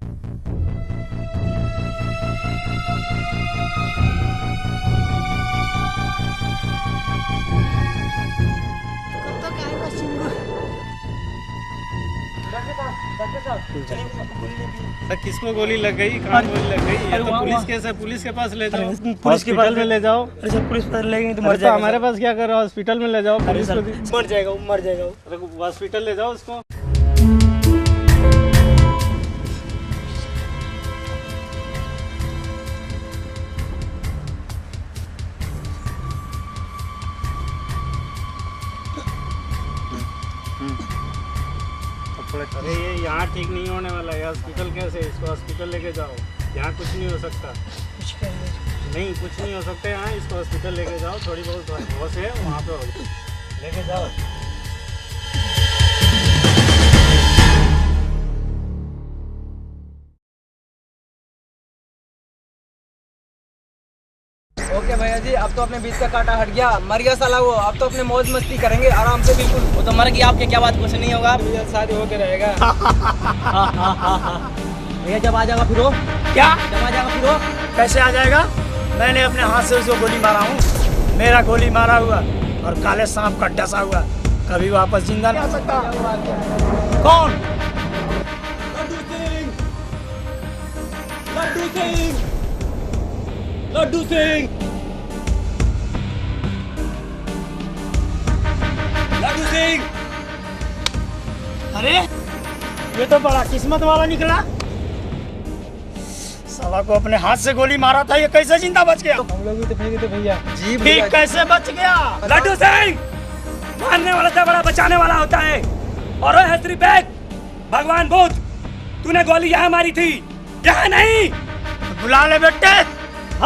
किसको गोली लग गई, कहाँ गोली लग गई? ये तो पुलिस केस है, पुलिस के पास ले जाओ, हॉस्पिटल में ले जाओ। अरे पुलिस पास ले गई तो मर जाएगा। हमारे पास क्या कर रहा है? हॉस्पिटल में ले जाओ, पुलिस को मर जाएगा, मर जाएगा। हॉस्पिटल ले जाओ उसको। अरे ये यहाँ ठीक नहीं होने वाला है, हॉस्पिटल कैसे? इसको हॉस्पिटल लेके जाओ, यहाँ कुछ नहीं हो सकता। नहीं, कुछ नहीं हो सकता यहाँ, इसको हॉस्पिटल लेके जाओ। थोड़ी बहुत होश है वहाँ पे, लेके जाओ। ओके भैया जी, अब तो अपने बीच का कांटा हट गया, मर गया साला वो। अब तो अपने मौज मस्ती करेंगे आराम से, बिल्कुल। वो तो मर गया, आपके क्या बात, कुछ नहीं होगा। भैया शादी होके रहेगा। भैया जब आ जाएगा फिर वो, क्या जब आ जाएगा फिर वो कैसे आ जाएगा? मैंने अपने हाथ से उसको गोली मारा हूँ, मेरा गोली मारा हुआ और काले सांप का डसा हुआ कभी वापस जिंदा नहीं आ सकता। कौन? लड्डू सिंह, लड्डू सिंह, लड्डू सिंह। अरे ये तो बड़ा किस्मत वाला निकला, साला को अपने हाथ से गोली मारा था, ये कैसे जिंदा बच गया? हम लोग भी तो फेंके थे भैया जी, ठीक कैसे बच गया? लड्डू सिंह, मारने वाला से बड़ा बचाने वाला होता है। और वो है सिर्फ एक भगवान बुद्ध, तूने गोली यहाँ मारी थी, यहाँ नहीं। बुला ले बेटे,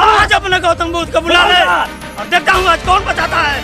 आज अपने गौतम बुद्ध को बुला ले और देखता हूँ आज कौन बचाता है।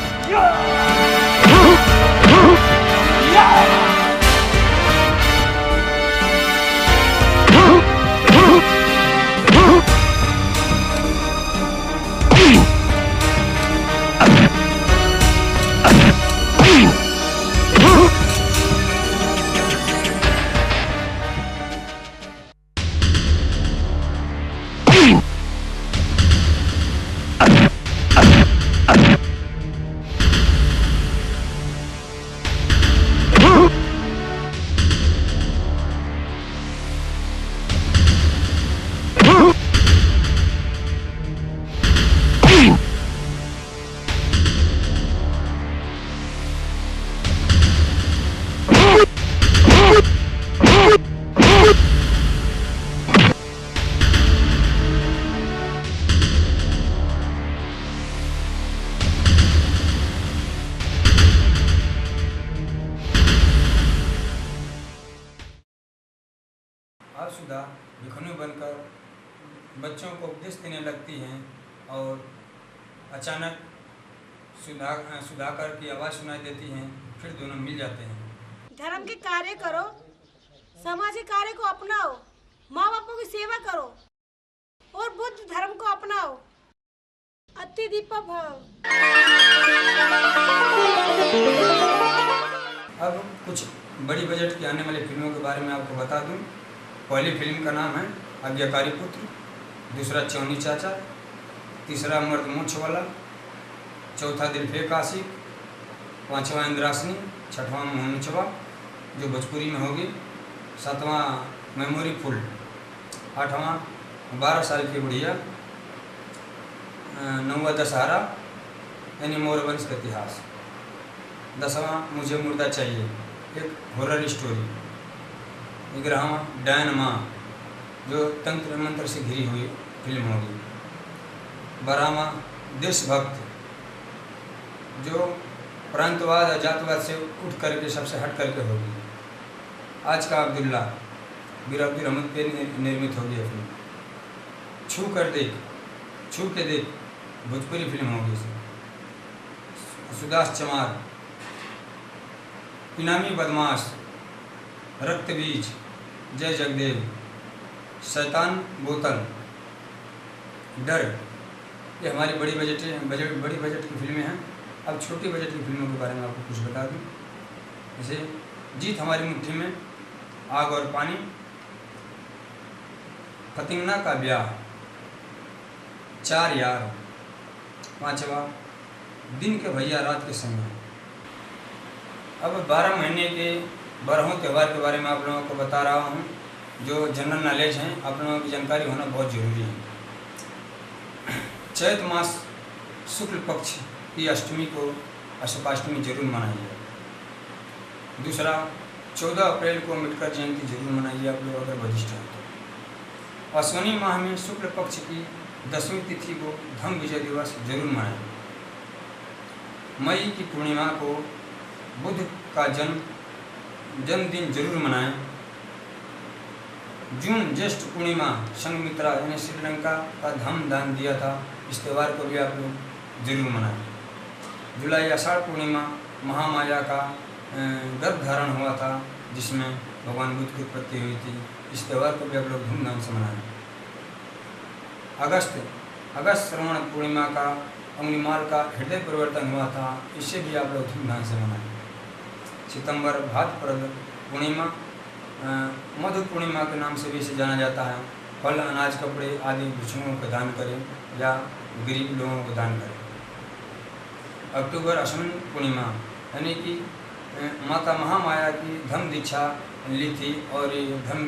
सुधा भिखनु बनकर बच्चों को उपदेश देने लगती हैं और अचानक सुधाकर की आवाज़ सुनाई देती है। फिर दोनों मिल जाते हैं। धर्म के कार्य करो, सामाजिक कार्य को अपनाओ, माँ बापों की सेवा करो और बुद्ध धर्म को अपनाओ। अति दीपा भाव। अब कुछ बड़ी बजट की आने वाली फिल्मों के बारे में आपको बता दूं। पहली फिल्म का नाम है आज्ञाकारी पुत्र, दूसरा चौनी चाचा, तीसरा मर्द मूछ वाला, चौथा दिल फेक आशिक, पाँचवा इंद्रासनी, छठवां मोहनचवा जो भोजपुरी में होगी, सातवां मेमोरी फुल, आठवां 12 साल की बुढ़िया, नौवां दशहरा यानी मोरवंश का इतिहास, 10वां मुझे मुर्दा चाहिए एक हॉरर स्टोरी, 11वां डायन माँ जो तंत्र मंत्र से घिरी हुई फिल्म होगी, 12वां देशभक्त जो प्रांतवाद और जातवाद से उठ करके सबसे हट करके होगी, आज का अब्दुल्ला बीर अब्दुल रहमत पे निर्मित होगी फिल्म, छू के देख भोजपुरी फिल्म होगी, सुदास चमार, इनामी बदमाश, रक्त बीज, जय जगदेव, शैतान बोतल, डर, ये हमारी बड़ी बजट की फिल्में हैं। अब छोटी बजट की फिल्मों के बारे में आपको कुछ बता दूं। जैसे जीत हमारी मुट्ठी में, आग और पानी, फतिंगना का ब्याह, 4 यार, 5वां दिन के भैया रात के समय। अब 12 महीने के 12वें त्यौहार के बारे में आप लोगों को बता रहा हूँ, जो जनरल नॉलेज हैं, आप लोगों की जानकारी होना बहुत ज़रूरी है। चैत मास शुक्ल पक्ष की अष्टमी को अशोकाष्टमी जरूर मनाइए। दूसरा, 14 अप्रैल को अम्बेडकर जयंती जरूर मनाइए आप लोग अगर वरिष्ठ हैं तो। अश्विनी माह में शुक्ल पक्ष की 10वीं तिथि को धम्म विजय दिवस जरूर मनाएं। मई की पूर्णिमा को बुद्ध का जन्मदिन जरूर मनाएं। जून ज्येष्ठ पूर्णिमा संघमित्रा यानी श्रीलंका का धम्म दान दिया था, इस त्यौहार को भी आप लोग जरूर मनाएं। जुलाई आषाढ़ पूर्णिमा महामाया का गर्भ धारण हुआ था, जिसमें भगवान बुद्ध की उत्पत्ति हुई थी, इस त्यौहार को भी आप लोग धूमधाम से मनाएं। अगस्त श्रवण पूर्णिमा का अंगुलीमाल का हृदय परिवर्तन हुआ था, इसे भी आप लोग धूमधाम से मनाएं। सितंबर भाद्रपद पूर्णिमा मधु पूर्णिमा के नाम से भी इसे जाना जाता है। फल, अनाज, कपड़े आदि भिक्षुओं को दान करें या गरीब लोगों को दान करें। अक्टूबर अश्विन पूर्णिमा यानी कि माता महामाया की धम्म दीक्षा ली थी, और ये धम्म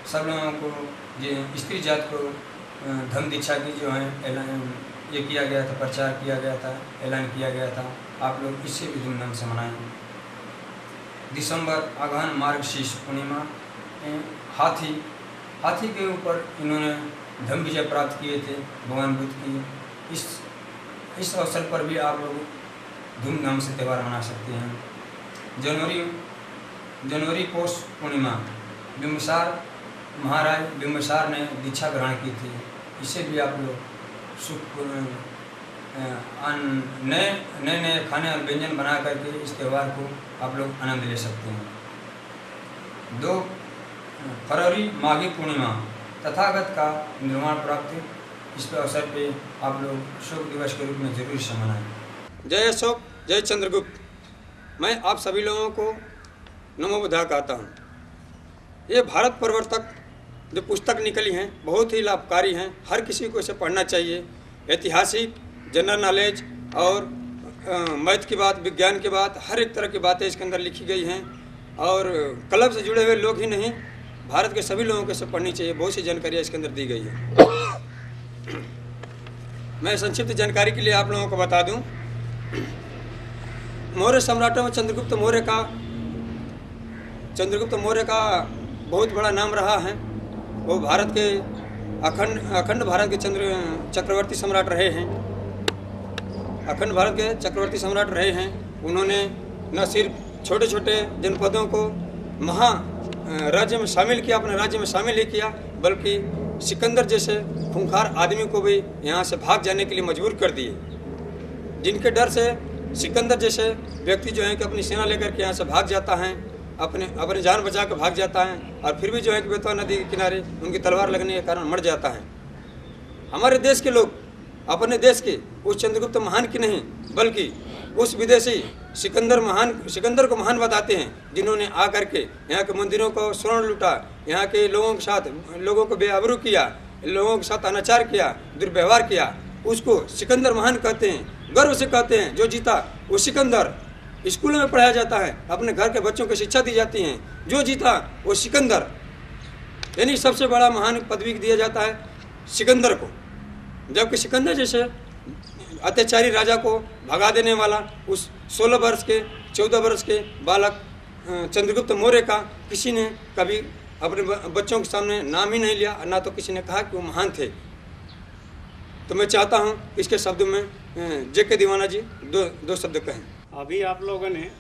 सब लोगों को, ये स्त्री जात को धम्म दीक्षा की जो है ऐलान ये किया गया था, प्रचार किया गया था, ऐलान किया गया था। आप लोग इससे भी धूमधाम से मनाएं। दिसंबर अगहन मार्गशीर्ष पूर्णिमा, हाथी के ऊपर इन्होंने धम्म विजय प्राप्त किए थे भगवान बुद्ध की। इस अवसर पर भी आप लोग धूमधाम से त्यौहार मना सकते हैं। जनवरी पौष पूर्णिमा, बिम्बसार महाराज बिम्बसार ने दीक्षा ग्रहण की थी, इसे भी आप लोग नए खाने और व्यंजन बना करके इस त्यौहार को आप लोग आनंद ले सकते हैं। 2 फरवरी माघी पूर्णिमा, तथागत का निर्माण प्राप्ति, इस अवसर पे आप लोग शोक दिवस के रूप में जरूर से मनाएं। जय अशोक, जय चंद्रगुप्त। मैं आप सभी लोगों को नमो बुद्धाय कहता हूँ। ये भारत प्रवर्तक जो पुस्तक निकली हैं बहुत ही लाभकारी हैं, हर किसी को इसे पढ़ना चाहिए। ऐतिहासिक, जनरल नॉलेज और मैथ की बात, विज्ञान की बात, हर एक तरह की बातें इसके अंदर लिखी गई हैं, और क्लब से जुड़े हुए लोग ही नहीं, भारत के सभी लोगों को इसे पढ़नी चाहिए। बहुत सी जानकारियाँ इसके अंदर दी गई है। मैं संक्षिप्त जानकारी के लिए आप लोगों को बता दूं, मौर्य सम्राटों में चंद्रगुप्त मौर्य का बहुत बड़ा नाम रहा है। वो भारत के अखंड भारत के चक्रवर्ती सम्राट रहे हैं। अखंड भारत के चक्रवर्ती सम्राट रहे हैं। उन्होंने न सिर्फ छोटे छोटे जनपदों को राज्य में शामिल किया, अपने राज्य में शामिल ही किया, बल्कि सिकंदर जैसे खूंखार आदमी को भी यहाँ से भाग जाने के लिए मजबूर कर दिए, जिनके डर से सिकंदर जैसे व्यक्ति जो है कि अपनी सेना लेकर के यहाँ से भाग जाता है, अपने जान बचा कर भाग जाता है, और फिर भी जो है कि बेतवा नदी के किनारे उनकी तलवार लगने के कारण मर जाता है। हमारे देश के लोग अपने देश के उस चंद्रगुप्त महान की नहीं, बल्कि उस विदेशी सिकंदर को महान बताते हैं, जिन्होंने आकर के यहाँ के मंदिरों को स्वर्ण लूटा, यहाँ के लोगों के साथ लोगों को बेआबरू किया, लोगों के साथ अनाचार किया, दुर्व्यवहार किया। उसको सिकंदर महान कहते हैं, गर्व से कहते हैं। जो जीता वो सिकंदर, स्कूलों में पढ़ाया जाता है, अपने घर के बच्चों को शिक्षा दी जाती है, जो जीता वो सिकंदर, यानी सबसे बड़ा महान पदवी दिया जाता है सिकंदर को। जबकि सिकंदर जैसे अत्याचारी राजा को भगा देने वाला उस 16 वर्ष के 14 वर्ष के बालक चंद्रगुप्त मौर्य का किसी ने कभी अपने बच्चों के सामने नाम ही नहीं लिया, ना तो किसी ने कहा कि वो महान थे। तो मैं चाहता हूँ इसके शब्दों में जेके दीवाना जी दो शब्द कहें। अभी आप लोगों ने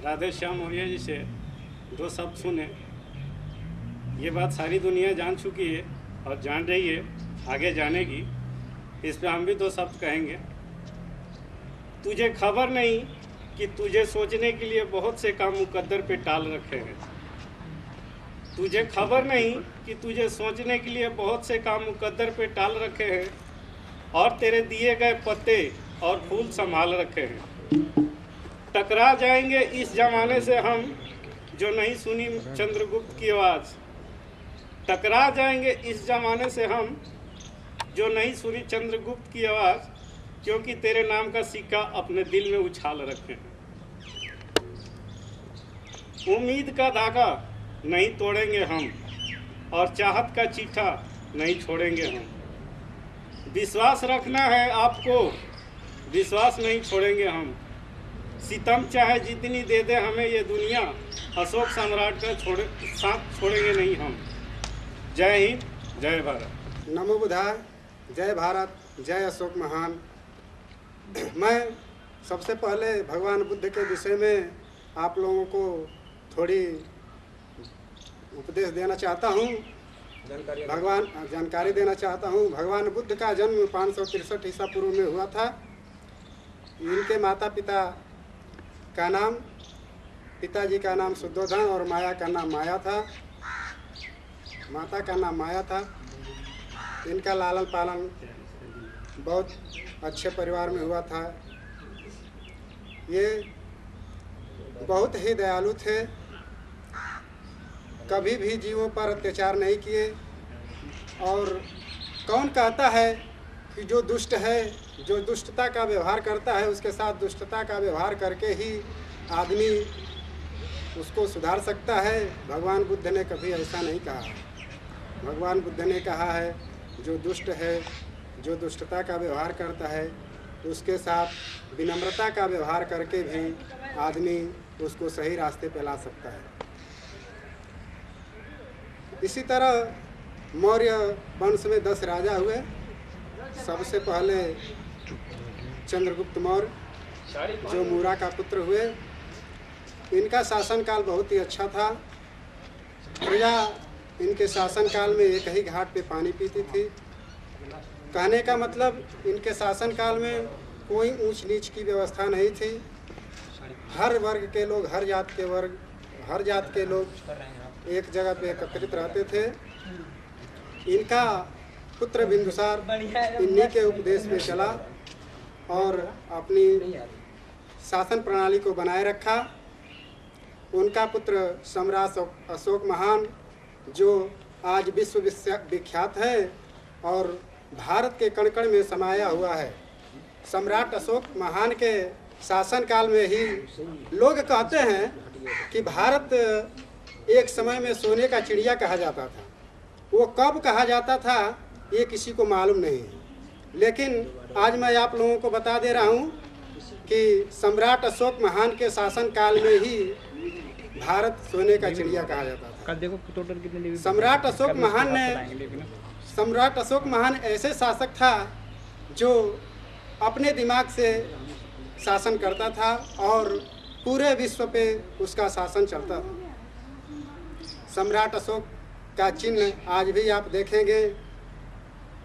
राधे श्याम मौर्य जी से 2 शब्द सुने। ये बात सारी दुनिया जान चुकी है और जान रही है, आगे जानेगी। इस पर हम भी 2 शब्द कहेंगे। तुझे खबर नहीं कि तुझे सोचने के लिए बहुत से काम मुकद्दर पे टाल रखे हैं। तुझे खबर नहीं कि तुझे सोचने के लिए बहुत से काम मुकद्दर पे टाल रखे हैं, और तेरे दिए गए पत्ते और फूल संभाल रखे हैं। टकरा जाएंगे इस जमाने से हम, जो नहीं सुनी चंद्रगुप्त की आवाज़। टकरा जाएंगे इस जमाने से हम, जो नहीं सुनी चंद्रगुप्त की आवाज़, क्योंकि तेरे नाम का सिक्का अपने दिल में उछाल रखे हैं। उम्मीद का धागा नहीं तोड़ेंगे हम, और चाहत का चीठा नहीं छोड़ेंगे हम। विश्वास रखना है आपको, विश्वास नहीं छोड़ेंगे हम। सितम चाहे जितनी दे दे हमें ये दुनिया, अशोक सम्राट का साथ छोड़ेंगे नहीं हम। जय हिंद, जय भारत। नमो बुद्धाय, जय भारत, जय अशोक महान। मैं सबसे पहले भगवान बुद्ध के विषय में आप लोगों को थोड़ी उपदेश देना चाहता हूँ, जानकारी देना चाहता हूँ। भगवान बुद्ध का जन्म 563 ईसा पूर्व में हुआ था। इनके माता पिता का नाम, पिताजी का नाम शुद्धोधन और माया का नाम माया था। माता का नाम माया था। इनका लालन पालन बहुत अच्छे परिवार में हुआ था। ये बहुत ही दयालु थे, कभी भी जीवों पर अत्याचार नहीं किए। और कौन कहता है कि जो दुष्ट है, जो दुष्टता का व्यवहार करता है, उसके साथ दुष्टता का व्यवहार करके ही आदमी उसको सुधार सकता है? भगवान बुद्ध ने कभी ऐसा नहीं कहा। भगवान बुद्ध ने कहा है जो दुष्ट है, जो दुष्टता का व्यवहार करता है, उसके साथ विनम्रता का व्यवहार करके भी आदमी उसको सही रास्ते पे ला सकता है। इसी तरह मौर्य वंश में 10 राजा हुए। सबसे पहले चंद्रगुप्त मौर्य, जो मूरा का पुत्र हुए। इनका शासनकाल बहुत ही अच्छा था। प्रजा इनके शासनकाल में एक ही घाट पे पानी पीती थी। कहने का मतलब इनके शासनकाल में कोई ऊंच नीच की व्यवस्था नहीं थी। हर वर्ग के लोग, हर जात के लोग एक जगह पे एकत्रित रहते थे। इनका पुत्र बिंदुसार इन्हीं के उपदेश में चला और अपनी शासन प्रणाली को बनाए रखा। उनका पुत्र सम्राट अशोक महान, जो आज विश्व विख्यात है और भारत के कण कण में समाया हुआ है। सम्राट अशोक महान के शासनकाल में ही लोग कहते हैं कि भारत एक समय में सोने का चिड़िया कहा जाता था। वो कब कहा जाता था ये किसी को मालूम नहीं है, लेकिन आज मैं आप लोगों को बता दे रहा हूँ कि सम्राट अशोक महान के शासनकाल में ही भारत सोने का चिड़िया कहा जाता था। देखो टोटल कितने सम्राट अशोक महान ऐसे शासक था जो अपने दिमाग से शासन करता था और पूरे विश्व पे उसका शासन चलता था। सम्राट अशोक का चिन्ह आज भी आप देखेंगे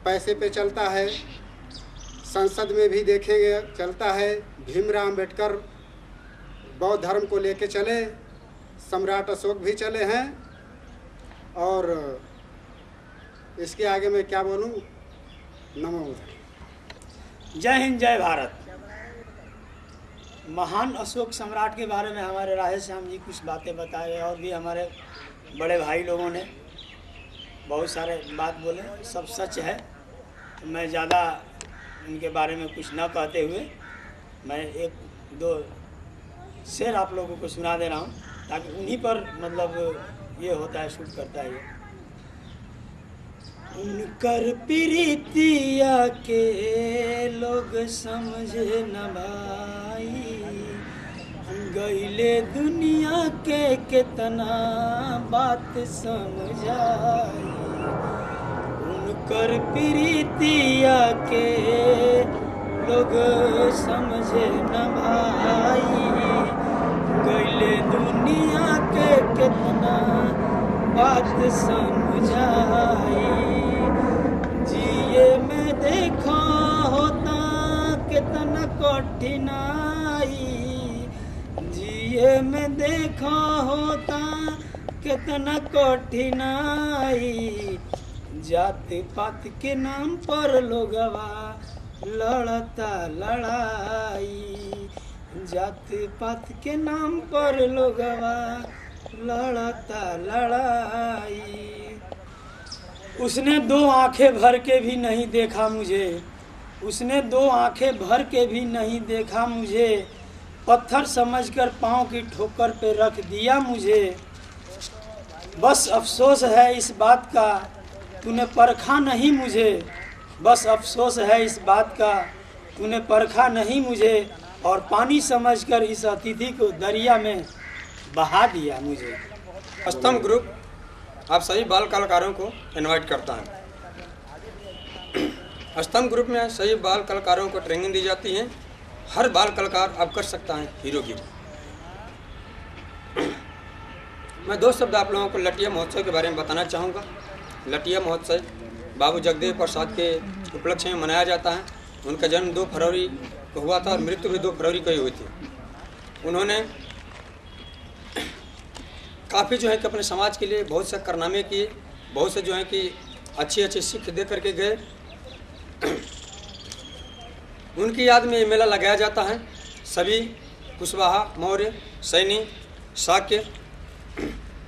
पैसे पे चलता है, संसद में भी देखेंगे चलता है। भीमराव अम्बेडकर बौद्ध धर्म को लेके चले, सम्राट अशोक भी चले हैं। और इसके आगे मैं क्या बोलूं? नमो बुद्धाय। जय हिंद, जय भारत। महान अशोक सम्राट के बारे में हमारे राधेश्याम जी कुछ बातें बताए और भी हमारे बड़े भाई लोगों ने बहुत सारे बात बोले, सब सच है। तो मैं ज़्यादा इनके बारे में कुछ न कहते हुए मैं एक दो शेर आप लोगों को सुना दे रहा हूँ, ताकि उन्हीं पर मतलब ये होता है, शूट करता है ये। उनकर प्रीतिया के लोग समझे न भाई, गईले दुनिया के कितना बात समझाई। उनकर प्रीतिया के लोग समझे न भाई, गईले दुनिया के कितना बात समझाई। जिए में देखा होता कितना कठिनाई, जिए में देखा होता कितना कठिनाई। जात पात के नाम पर लोगवा लड़ता लड़ाई, जात पात के नाम पर लोगवा लड़ता लड़ाई। उसने दो आंखें भर के भी नहीं देखा मुझे, उसने दो आंखें भर के भी नहीं देखा मुझे, पत्थर समझकर पाँव की ठोकर पे रख दिया मुझे। बस अफसोस है इस बात का तूने परखा नहीं मुझे, बस अफसोस है इस बात का तूने परखा नहीं मुझे, और पानी समझकर इस अतिथि को दरिया में बहा दिया मुझे। स्तंभ ग्रुप आप सभी बाल कलाकारों को इनवाइट करता है। स्तंभ ग्रुप में सभी बाल कलाकारों को ट्रेनिंग दी जाती है। हर बाल कलाकार अब कर सकता है हीरोगिरी। मैं दो शब्द आप लोगों को लटिया महोत्सव के बारे में बताना चाहूँगा। लटिया महोत्सव बाबू जगदेव प्रसाद के उपलक्ष्य में मनाया जाता है। उनका जन्म 2 फरवरी को हुआ था और मृत्यु भी 2 फरवरी को ही हुई थी। उन्होंने काफ़ी जो है कि अपने समाज के लिए बहुत से कारनामे किए, बहुत से जो है कि अच्छी अच्छी सीख दे करके गए। उनकी याद में ये मेला लगाया जाता है। सभी कुशवाहा, मौर्य, सैनी, शाक्य,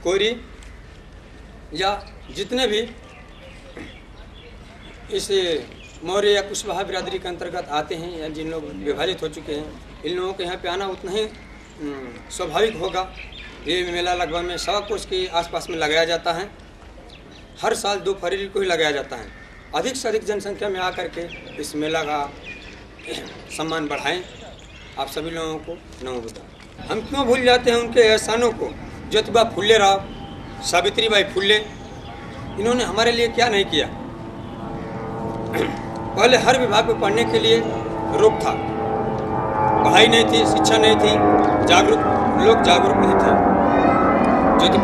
कोरी या जितने भी इस मौर्य या कुशवाहा बिरादरी के अंतर्गत आते हैं या जिन लोग विभाजित हो चुके हैं, इन लोगों के यहाँ पे आना उतना ही स्वाभाविक होगा। ये मेला लगभग में 100 कोस के आसपास में लगाया जाता है। हर साल 2 फरवरी को ही लगाया जाता है। अधिक से अधिक जनसंख्या में आकर के इस मेला का सम्मान बढ़ाएं। आप सभी लोगों को नमस्कार। हम क्यों भूल जाते हैं उनके एहसानों को। ज्योतिबा फुले राव, सावित्रीबाई फुले, इन्होंने हमारे लिए क्या नहीं किया। पहले हर विभाग में पढ़ने के लिए रोक था, पढ़ाई नहीं थी, शिक्षा नहीं थी, लोग जागरूक नहीं थे। ज्योतिबा